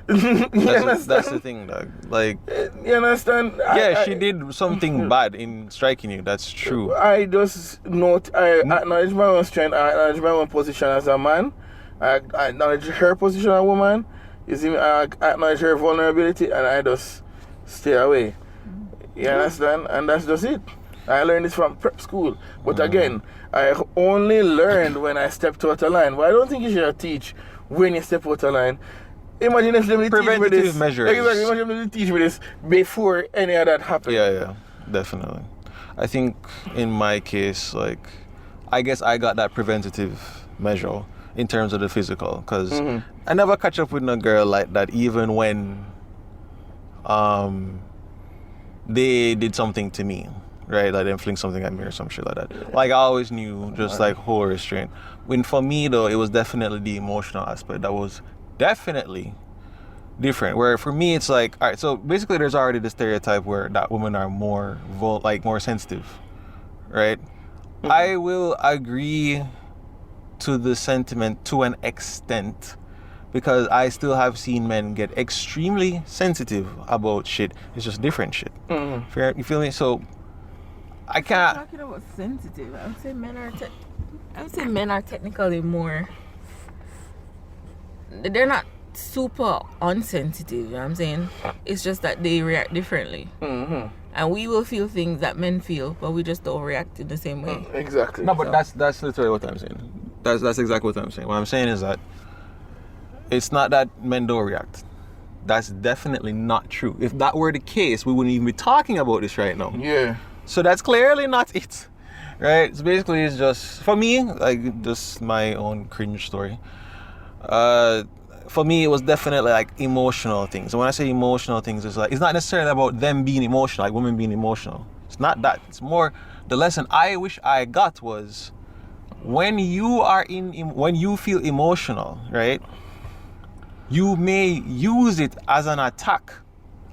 That's the thing, dog. Like, you understand? yeah, she did something bad in striking you. That's true. I just note, I acknowledge my own strength, I acknowledge my own position as a man, I acknowledge her position as a woman, you see me, I acknowledge her vulnerability, and I just stay away. You understand? And that's just it. I learned this from prep school. But again, I only learned when I stepped out of line. But I don't think you should teach when you step out of line. Imagine if they teach me this. Measures. Exactly. Imagine if they teach me this before any of that happened. Yeah, definitely. I think in my case, like, I guess I got that preventative measure in terms of the physical, because I never catch up with a girl like that, even when they did something to me, right? Like they fling something at me or some shit like that. Like I always knew, just like whole restraint. When for me though, it was definitely the emotional aspect that was definitely different. Where for me, it's like, all right, so basically there's already the stereotype where that women are more more sensitive, right? I will agree to the sentiment to an extent, because I still have seen men get extremely sensitive about shit. It's just different shit. Fair, you feel me? So I can't. Talking about sensitive, I would say men are technically more. They're not super unsensitive. You know what I'm saying? It's just that they react differently. And we will feel things that men feel, but we just don't react in the same way. Exactly. No, but that's literally what I'm saying. That's exactly what I'm saying. What I'm saying is that it's not that men don't react. That's definitely not true. If that were the case, we wouldn't even be talking about this right now. Yeah. So that's clearly not it, right? So basically, it's just, for me, like, just my own cringe story. For me, it was definitely like emotional things. And when I say emotional things, it's like, it's not necessarily about them being emotional, like women being emotional. It's not that. It's more, the lesson I wish I got was, when you are when you feel emotional, right? You may use it as an attack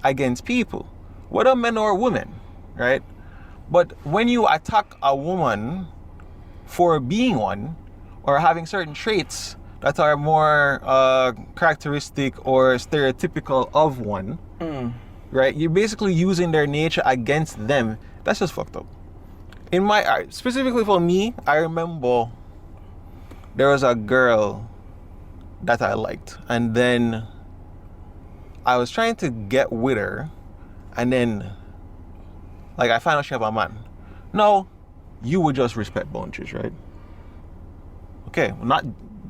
against people, whether men or women, right? But when you attack a woman for being one, or having certain traits that are more characteristic or stereotypical of one, right? You're basically using their nature against them. That's just fucked up. Specifically for me, I remember there was a girl that I liked, and then I was trying to get with her, and then like I found out she had a man. No, you would just respect boundaries, right? Okay, well, not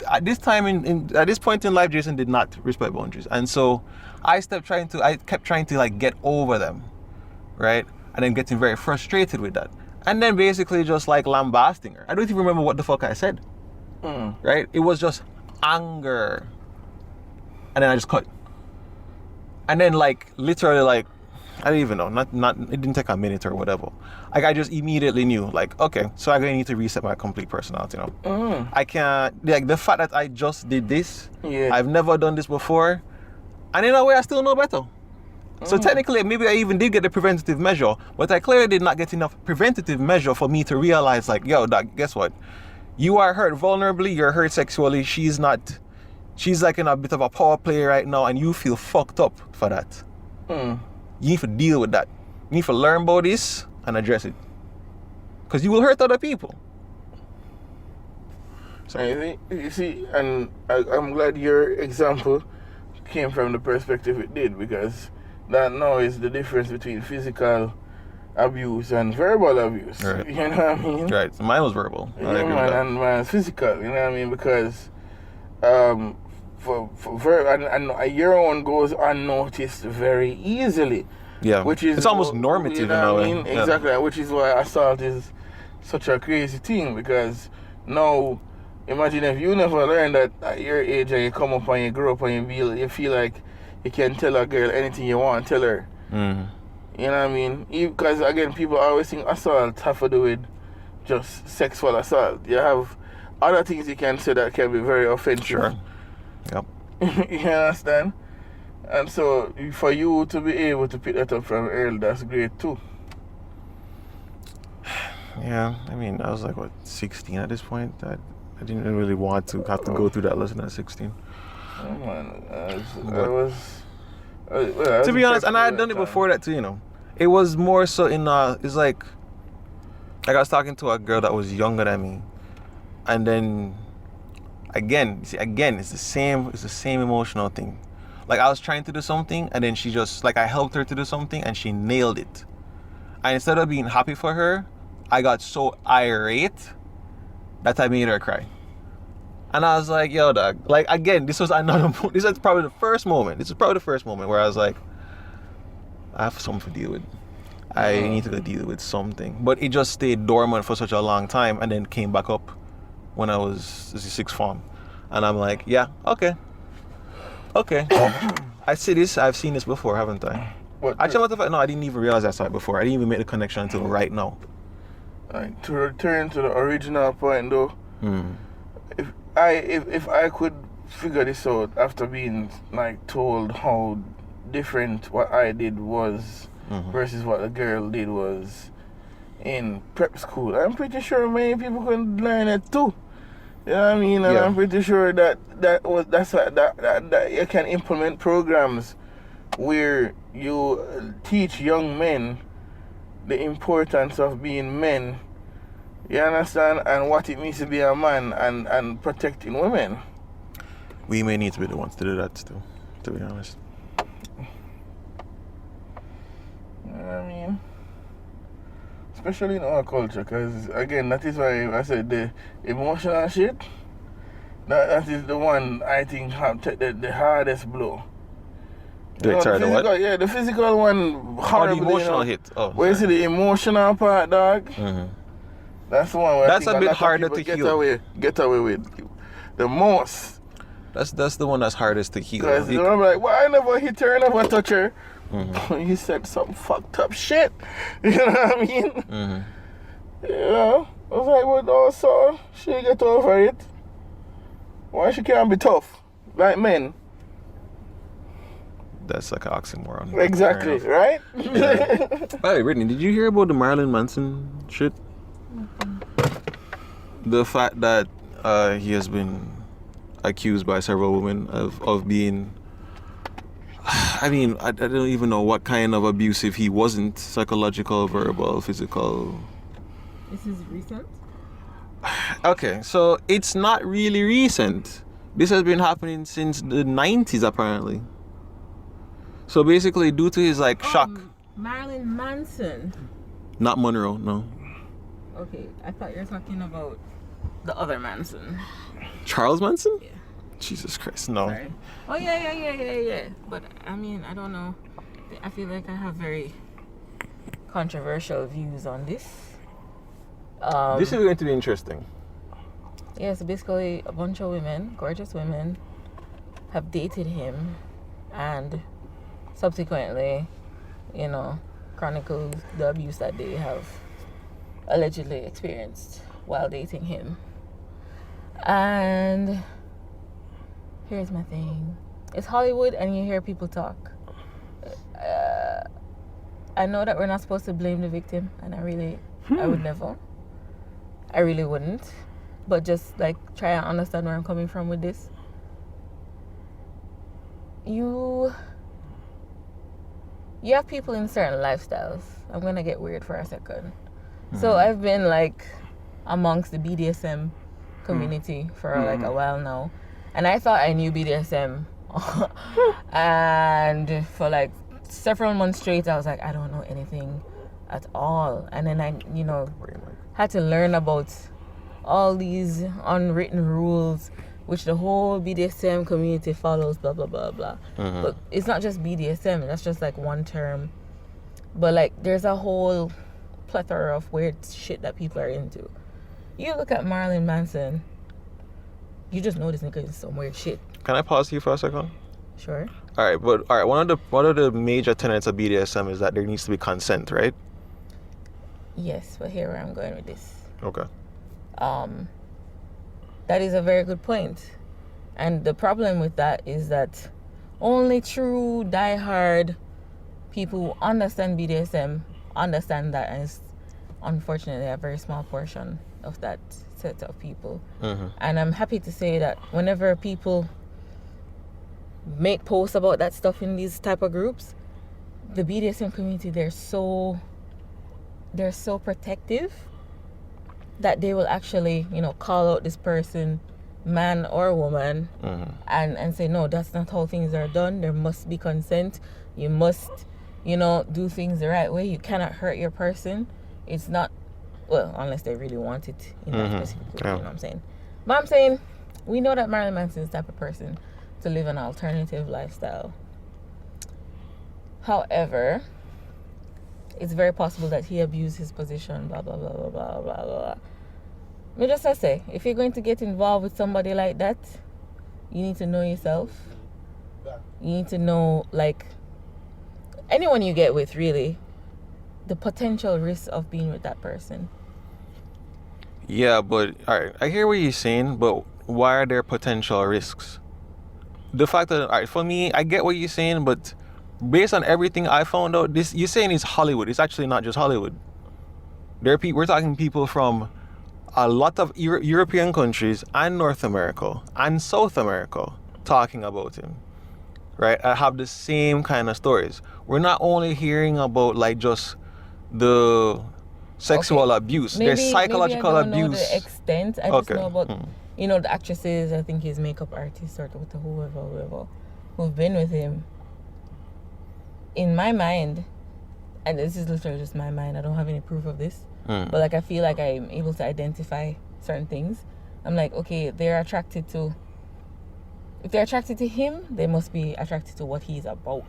at this time at this point in life, Jason did not respect boundaries, and so I kept trying to like get over them, right? And then getting very frustrated with that, and then basically just like lambasting her. I don't even remember what the fuck I said, right? It was just anger, and then I just cut, and then like literally like I don't even know, not it didn't take a minute or whatever. Like I just immediately knew, like, okay, so I'm gonna need to reset my complete personality now. I can't, like, the fact that I just did this, I've never done this before, and in a way I still know better. So technically maybe I even did get the preventative measure, but I clearly did not get enough preventative measure for me to realize, like, yo, dog, guess what? You are hurt vulnerably, you're hurt sexually, she's like in a bit of a power play right now, and you feel fucked up for that. You need to deal with that. You need to learn about this and address it, because you will hurt other people. So you see, and I'm glad your example came from the perspective it did, because that now is the difference between physical abuse and verbal abuse. Right. You know what I mean? Right. So mine was verbal. Yeah, man, and mine's physical. You know what I mean? Because and your own goes unnoticed very easily. Yeah. Which is, it's almost normative, you know what I mean? Yeah. Exactly. Which is why assault is such a crazy thing, because now, imagine if you never learned that at your age and you come up and you grow up and you feel like you can tell a girl anything you want to tell her. You know what I mean? Because again, people always think assault have to do with just sexual assault. You have other things you can say that can be very offensive. Sure. Yep. You understand? And so for you to be able to pick that up from early, that's great too. Yeah, I mean, I was like, what, 16 at this point? I didn't really want to have to go through that lesson at 16. Oh man, To be honest, and I had done it before that too, you know. It was more so in, it's like I was talking to a girl that was younger than me. And then, again, it's the same emotional thing. Like, I was trying to do something, and then she just, like, I helped her to do something, and she nailed it. And instead of being happy for her, I got so irate that I made her cry. And I was like, yo, dog. Like, again, this was probably the first moment. This was probably the first moment where I was like, I have something to deal with. I need to go deal with something. But it just stayed dormant for such a long time, and then came back up when I was sixth form. And I'm like, yeah, okay. I've seen this before, haven't I? Actually, no, I didn't even realize I saw it before. I didn't even make the connection until right now. Like, to return to the original point though, if I could figure this out after being like told how different what I did was versus what the girl did was in prep school, I'm pretty sure many people can learn it too. You know what I mean? And I'm pretty sure that you can implement programs where you teach young men the importance of being men. You understand? And what it means to be a man and protecting women. We may need to be the ones to do that still, to be honest. You know what I mean? Especially in our culture, because again, that is why I said the emotional shit, that is the one I think have the hardest blow. The physical one, horribly, the emotional hit. Where you see the emotional part, dog, that's the one where that's a bit harder to heal. Get away with the most. That's the one that's hardest to heal. Because I'm like, well, I never hit her, I never touch her. He said some fucked up shit. You know what I mean? You know? I was like, well, also, she get over it. Why she can't be tough? Like men. That's like an oxymoron. Exactly, right? Hey, Brittany, did you hear about the Marilyn Manson shit? The fact that he has been accused by several women of being... I mean, I don't even know what kind of abusive he wasn't. Psychological, verbal, physical. This is recent? Okay, so it's not really recent. This has been happening since the 90s, apparently. So basically, due to his, like, shock. Marilyn Manson. Not Monroe, no. Okay, I thought you were talking about the other Manson. Charles Manson? Yeah. Jesus Christ, no. Sorry. Oh, yeah. But, I mean, I don't know. I feel like I have very controversial views on this. This is going to be interesting. Yeah, so basically, a bunch of women, gorgeous women, have dated him and subsequently, you know, chronicled the abuse that they have allegedly experienced while dating him. And here's my thing. It's Hollywood and you hear people talk. I know that we're not supposed to blame the victim, and I would never. I really wouldn't. But just like try and understand where I'm coming from with this. You have people in certain lifestyles. I'm gonna get weird for a second. So I've been like amongst the BDSM community for like a while now. And I thought I knew BDSM. And for like several months straight, I was like, I don't know anything at all. And then I, you know, had to learn about all these unwritten rules, which the whole BDSM community follows, blah, blah, blah, blah. But it's not just BDSM. That's just like one term. But like, there's a whole plethora of weird shit that people are into. You look at Marilyn Manson, you just know this nigga is some weird shit. Can I pause you for a second? Sure. All right, one of the major tenets of BDSM is that there needs to be consent, right? Yes, but here where I'm going with this. Okay. That is a very good point. And the problem with that is that only true diehard people who understand BDSM understand that, and it's unfortunately a very small portion of that set of people. And I'm happy to say that whenever people make posts about that stuff in these type of groups, the BDSM community, they're so protective that they will actually, call out this person, man or woman, and say, no, that's not how things are done. There must be consent. You must, do things the right way. You cannot hurt your person. It's not, well, unless they really want it in that specific way, you know what I'm saying? But I'm saying, we know that Marilyn Manson is the type of person to live an alternative lifestyle. However, it's very possible that he abused his position, blah, blah, blah, blah, blah, blah, blah. Me just I say, if you're going to get involved with somebody like that, you need to know yourself. You need to know, like, anyone you get with, really, the potential risk of being with that person. Yeah, but all right, I hear what you're saying, but why are there potential risks? The fact that, all right, for me, I get what you're saying, but based on everything I found out, this you're saying is Hollywood. It's actually not just Hollywood. There are people. We're talking people from a lot of European countries and North America and South America talking about him, right? I have the same kind of stories. We're not only hearing about like just the sexual abuse. There's psychological abuse. Maybe I don't know the extent. I just know about, the actresses, I think his makeup artists or whoever, who've been with him. In my mind, and this is literally just my mind, I don't have any proof of this, but like I feel like I'm able to identify certain things. I'm like, okay, if they're attracted to him, they must be attracted to what he's about.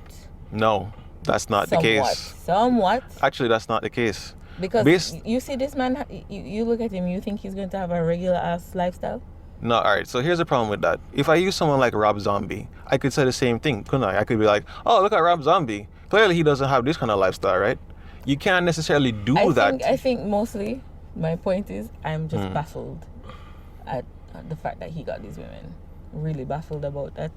No, that's not the case. Somewhat. Actually, that's not the case. Because you see this man, you look at him, you think he's going to have a regular ass lifestyle? No, all right. So here's the problem with that. If I use someone like Rob Zombie, I could say the same thing, couldn't I? I could be like, oh, look at Rob Zombie. Clearly, he doesn't have this kind of lifestyle, right? You can't necessarily do that. I think mostly, my point is, I'm just baffled at the fact that he got these women. Really baffled about that.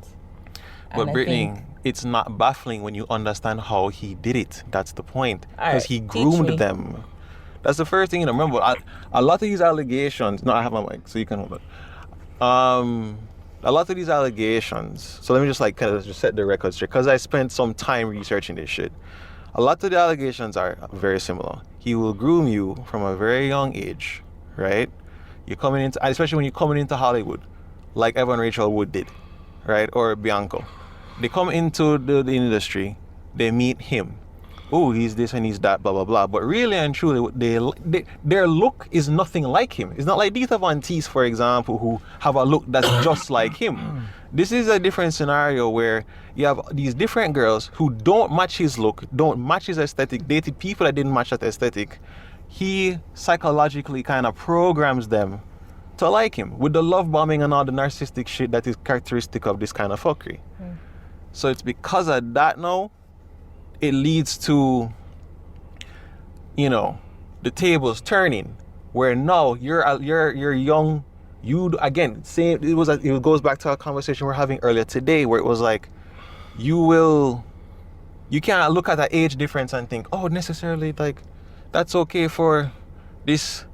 But Brittany, it's not baffling when you understand how he did it. That's the point. Because he groomed them. That's the first thing you remember. A lot of these allegations. No, I have my mic, so you can hold it. A lot of these allegations. So let me just like kind of just set the record straight, because I spent some time researching this shit. A lot of the allegations are very similar. He will groom you from a very young age, right? You're coming into, especially when you're coming into Hollywood, like Evan Rachel Wood did, right? Or Bianco. They come into the industry, they meet him. Oh, he's this and he's that, blah, blah, blah. But really and truly, their look is nothing like him. It's not like Dita Von Teese, for example, who have a look that's just like him. This is a different scenario where you have these different girls who don't match his look, don't match his aesthetic, dated people that didn't match that aesthetic. He psychologically kind of programs them to like him with the love bombing and all the narcissistic shit that is characteristic of this kind of fuckery. So it's because of that now, it leads to, the tables turning, where now you're young. You again, same. It goes back to our conversation we're having earlier today, where it was like, you can't look at that age difference and think, oh, necessarily like that's okay for this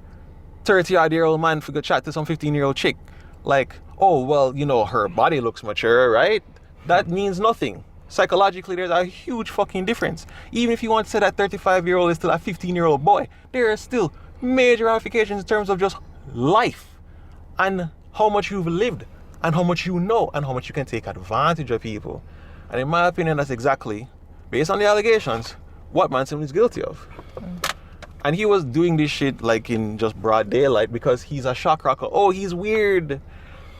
30-odd-year-old man to go chat to some 15-year-old chick. Like, oh well, her body looks mature, right? That means nothing. Psychologically, there's a huge fucking difference. Even if you want to say that 35-year-old is still a 15-year-old boy, there are still major ramifications in terms of just life and how much you've lived and how much you know and how much you can take advantage of people. And in my opinion, that's exactly, based on the allegations, what Manson is guilty of. And he was doing this shit like in just broad daylight because he's a shock rocker. Oh, he's weird.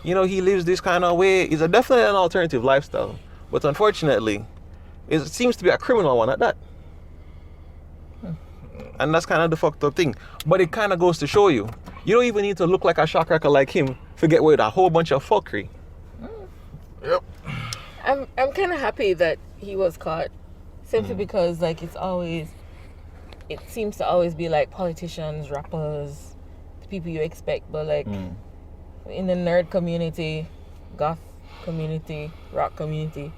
He lives this kind of way. It's definitely an alternative lifestyle. But unfortunately, it seems to be a criminal one at that. And that's kind of the fucked up thing. But it kind of goes to show you, you don't even need to look like a shock rocker like him to get away with a whole bunch of fuckery. Yep. I'm kind of happy that he was caught, simply because like it seems to always be like politicians, rappers, the people you expect, but like in the nerd community, goth community, rock community,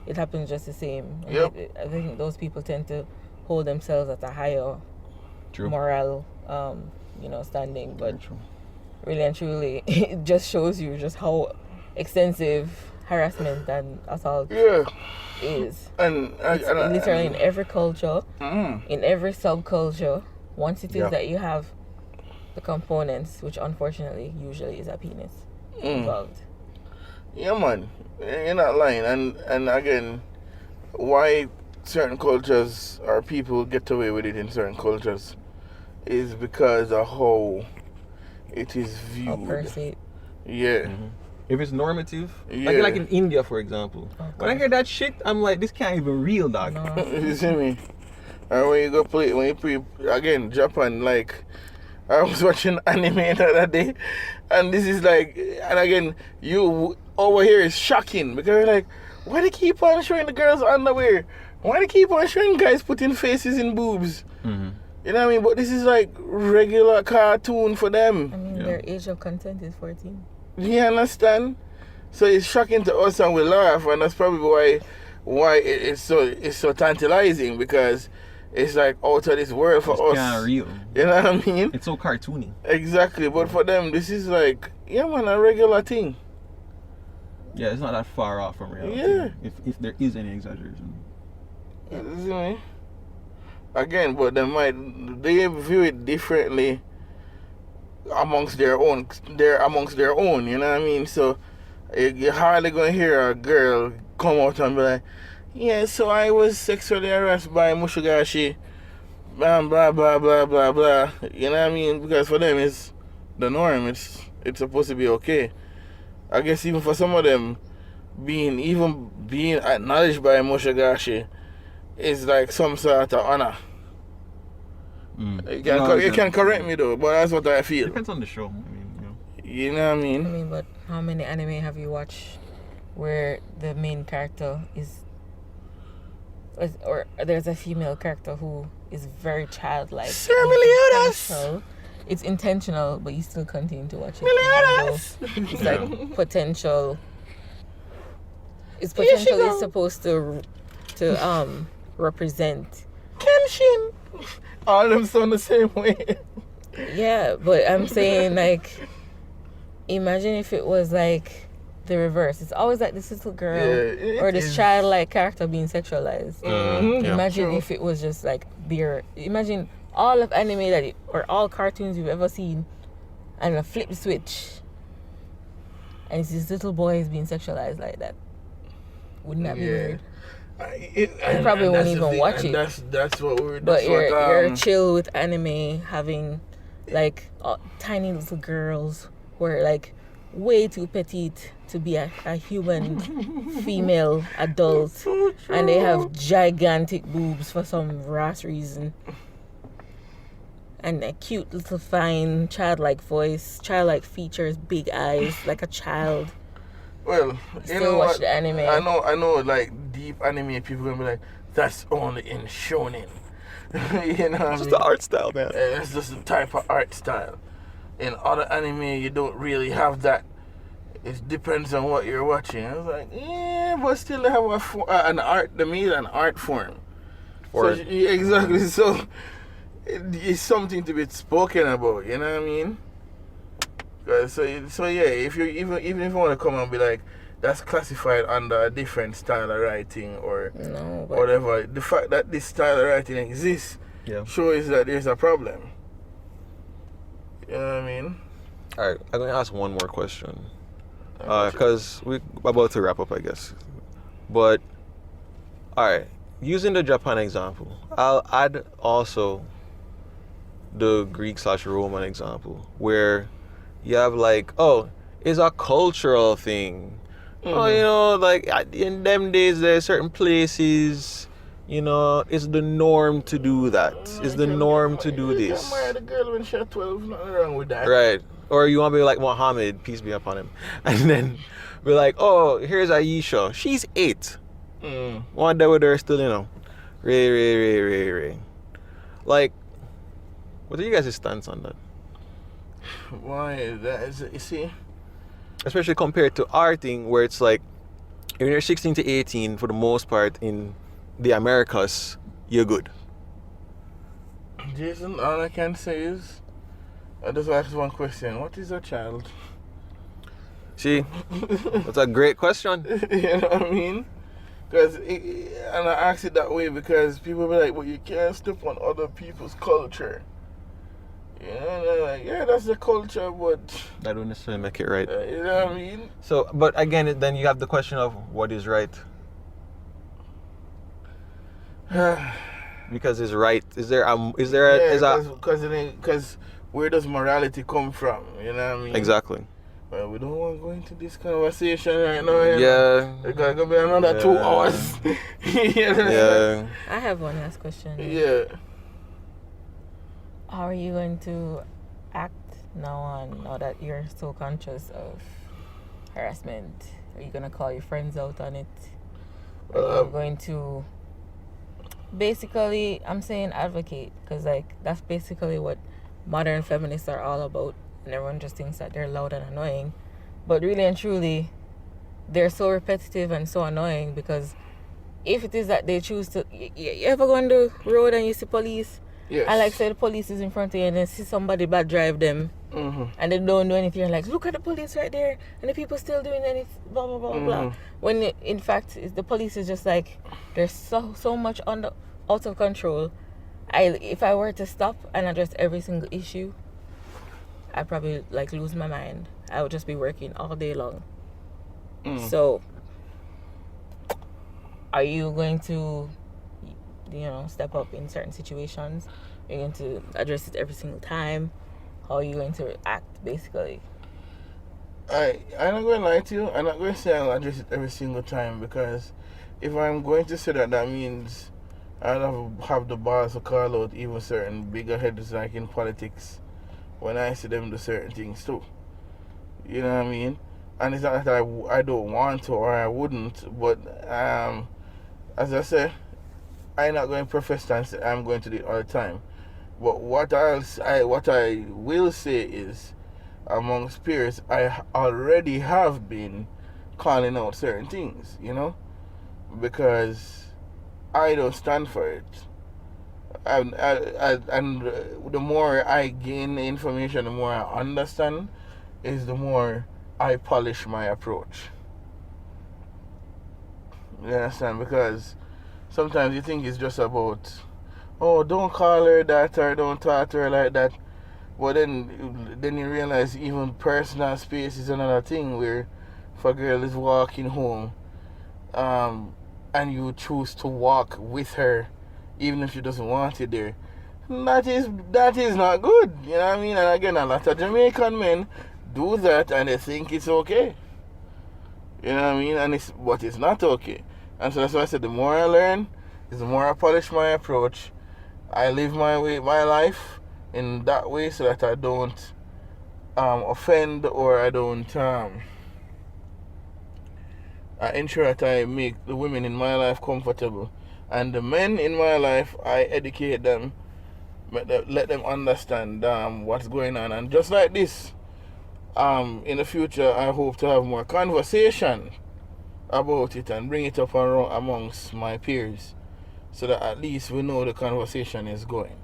it happens just the same. And Yep. I think those people tend to hold themselves at a higher True. moral, standing. But Very true. really and truly, it just shows you just how extensive harassment and assault Yeah. is. And It's literally in every culture, in every subculture. Once it is Yeah. that you have the components, which unfortunately usually is a penis involved. Yeah, man, you're not lying. And again, why certain cultures or people get away with it in certain cultures is because of how it is Or viewed. perceived. Yeah. If it's normative, Yeah. like in India, for example, when I hear that shit, I'm like, this can't even real, dog. No. You see me? And when you go play, again, Japan, like, I was watching anime the other day, and this is like, and again, you over here is shocking because you're like, why they keep on showing the girls' underwear? Why they keep on showing guys putting faces in boobs? Mm-hmm. You know what I mean? But this is like regular cartoon for them. I mean, Yeah. their age of consent is 14. You understand? So it's shocking to us and we laugh, and that's probably why it's so tantalizing, because it's like out of this world for It's us. kind of real. You know what I mean? It's so cartoony. Exactly, but for them, this is like, yeah, man, a regular thing. Yeah, it's not that far off from reality. Yeah. If there is any exaggeration. You see me? Again, but they view it differently amongst their own. They're amongst their own, you know what I mean? So you're hardly gonna hear a girl come out and be like, yeah, so I was sexually harassed by Mushigashi, blah blah blah blah blah blah. You know what I mean? Because for them it's the norm. It's supposed to be okay. I guess even for some of them, being acknowledged by Mushigashi is like some sort of honor. You can correct me though, but that's what I feel. Depends on the show. I mean, You know what I I mean? mean, but how many anime have you watched where the main character or there's a female character who is very childlike? Sir and Meliodas! intentional. It's intentional, but you still continue to watch it. Meliodas! even though It's like potential. It's Here she potentially go. supposed to represent. Kenshin! All of them sound the same way. Yeah, but I'm saying, like, imagine if it was like the reverse. It's always like this little girl Yeah, or it this is. childlike character being sexualized. Mhm. Imagine True. if it was just like imagine all of anime or all cartoons you've ever seen, and a flip the switch, and it's this little boy is being sexualized like that. Wouldn't that be Yeah. weird? You probably won't even watch it. That's what we're. But That's what, you're chill with anime, having like tiny little girls who are like way too petite to be a human female adult, so true. and they have gigantic boobs for some rash reason, and a cute little fine childlike voice, childlike features, big eyes, like a child. Well, you Still know watch what? the anime. I know, like deep anime people gonna be like, that's only in shonen. You know what I Just mean? the art style, man. It's just the type of art style. In other anime, you don't really have that. It depends on what you're watching. I was like, yeah, but still they have an art. They made an art form. For So, it. yeah, exactly. So it's something to be spoken about. You know what I mean? So yeah, if you even if you want to come and be like, that's classified under a different style of writing or No, but whatever, the fact that this style of writing exists Yeah. shows that there's a problem. You know what I mean? All right, I'm gonna ask one more question, because we're about to wrap up, I guess. But all right, using the Japan example, I'll add also the Greek/Roman example, where you have like, oh, it's a cultural thing. Oh, you know, like in them days, there's certain places, you know, it's the norm to do that. It's the norm to do You this. can marry the girl when she's 12, nothing wrong with that. Right. Or you want to be like Muhammad, peace be upon him. And then be like, oh, here's Aisha. She's 8. One day with her still, you know, Ray. Like, what are you guys' stance on that? Why? That is, you see, especially compared to our thing where it's like, when you're 16 to 18, for the most part in the Americas, you're good. Jason, all I can say is, I just ask one question. What is a child? See, that's a great question. You know what I mean? And I ask it that way because people be like, well, you can't step on other people's culture. You know, and they're like, yeah, that's the culture, but... That don't necessarily make it right. You know what I mean? So, but again, then you have the question of what is right. Because it's right. Because where does morality come from? You know what I mean? Exactly. Well, we don't want to go into this conversation right now. Yeah. It's going to be another 2 hours. Yeah. I have one last question. Yeah. How are you going to act now that you're so conscious of harassment? Are you going to call your friends out on it? Are you going to... Basically, I'm saying advocate, because like that's basically what modern feminists are all about, and everyone just thinks that they're loud and annoying, but really and truly they're so repetitive and so annoying. Because if it is that they choose to, you ever go on the road and you see police, yes, and like say the police is in front of you and then see somebody bad drive them, and they don't do anything, like look at the police right there and the people still doing anything, blah blah blah blah, when in fact the police is just like, there's so much out of control. If I were to stop and address every single issue, I'd probably like lose my mind. I would just be working all day long. So are you going to, step up in certain situations? Are you going to address it every single time? How are you going to act, basically? I'm not going to lie to you. I'm not going to say I'll address it every single time, because if I'm going to say that, that means I'll have the balls to call out even certain bigger heads like in politics when I see them do certain things too. You know what I mean? And it's not that I don't want to or I wouldn't, but as I say, I'm not going to profess and say I'm going to do it all the time. But what I will say is, amongst peers, I already have been calling out certain things, because I don't stand for it. And the more I gain information, the more I understand, is the more I polish my approach. You understand? Because sometimes you think it's just about, oh, don't call her that or don't talk to her like that. But then you realize even personal space is another thing, where if a girl is walking home, and you choose to walk with her, even if she doesn't want you there, that is not good. You know what I mean? And again, a lot of Jamaican men do that and they think it's okay. You know what I mean? But it's not okay. And so that's why I said the more I learn, is the more I polish my approach. I live my life in that way so that I don't offend, or I don't I ensure that I make the women in my life comfortable, and the men in my life, I educate them, let them understand what's going on. And just like this, in the future, I hope to have more conversation about it and bring it up amongst my peers, so that at least we know the conversation is going.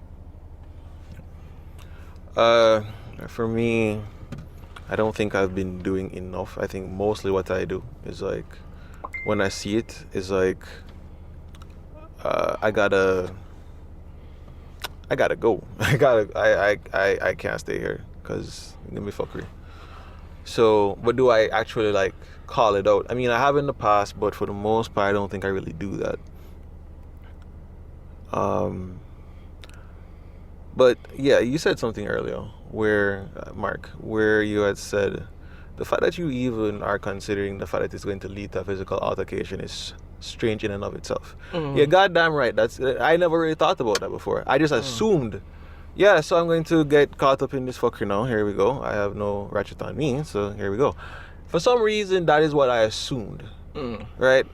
For me, I don't think I've been doing enough. I think mostly what I do is like, when I see it, is like, I gotta go. I can't stay here because it's gonna be fuckery. So, but do I actually like call it out? I mean, I have in the past, but for the most part, I don't think I really do that. But yeah, you said something earlier where, Mark, where you had said the fact that you even are considering the fact that it's going to lead to a physical altercation is strange in and of itself. Yeah, goddamn right. I never really thought about that before. I just assumed, yeah, so I'm going to get caught up in this fucker now. Here we go. I have no ratchet on me, so here we go. For some reason, that is what I assumed, right?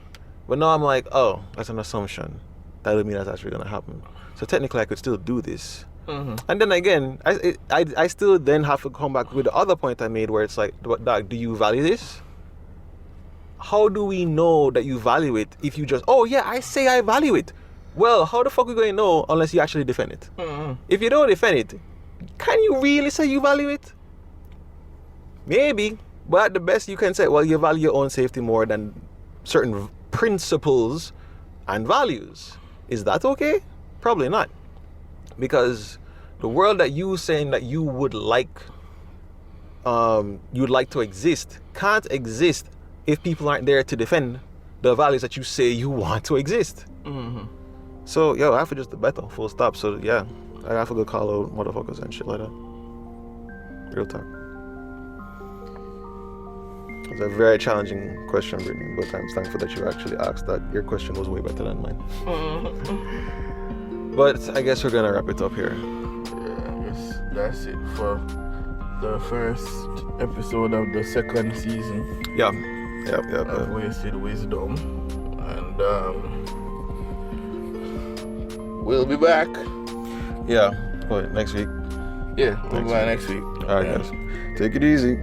But now I'm like, oh, that's an assumption. That doesn't mean that's actually going to happen. So technically, I could still do this. And then again, I still then have to come back with the other point I made, where it's like, dog, do you value this? How do we know that you value it if you just, oh yeah, I say I value it? Well, how the fuck are we going to know unless you actually defend it? If you don't defend it, can you really say you value it? Maybe, but at the best you can say, well, you value your own safety more than certain principles and values. Is that okay? Probably not. Because the world that you saying that you would like, you'd like to exist, can't exist if people aren't there to defend the values that you say you want to exist. So, yo, I have to just the better, full stop. So, yeah, I have to go call out motherfuckers and shit like that. Real talk. It's a very challenging question, Brittany, but I'm thankful that you actually asked that. Your question was way better than mine. But I guess we're gonna wrap it up here. Yeah, I guess that's it for the first episode of the second season. Yeah. Of Wasted Wisdom. And we'll be back. Yeah. What, next week? Yeah, we'll be back next week. Alright, guys. Take it easy.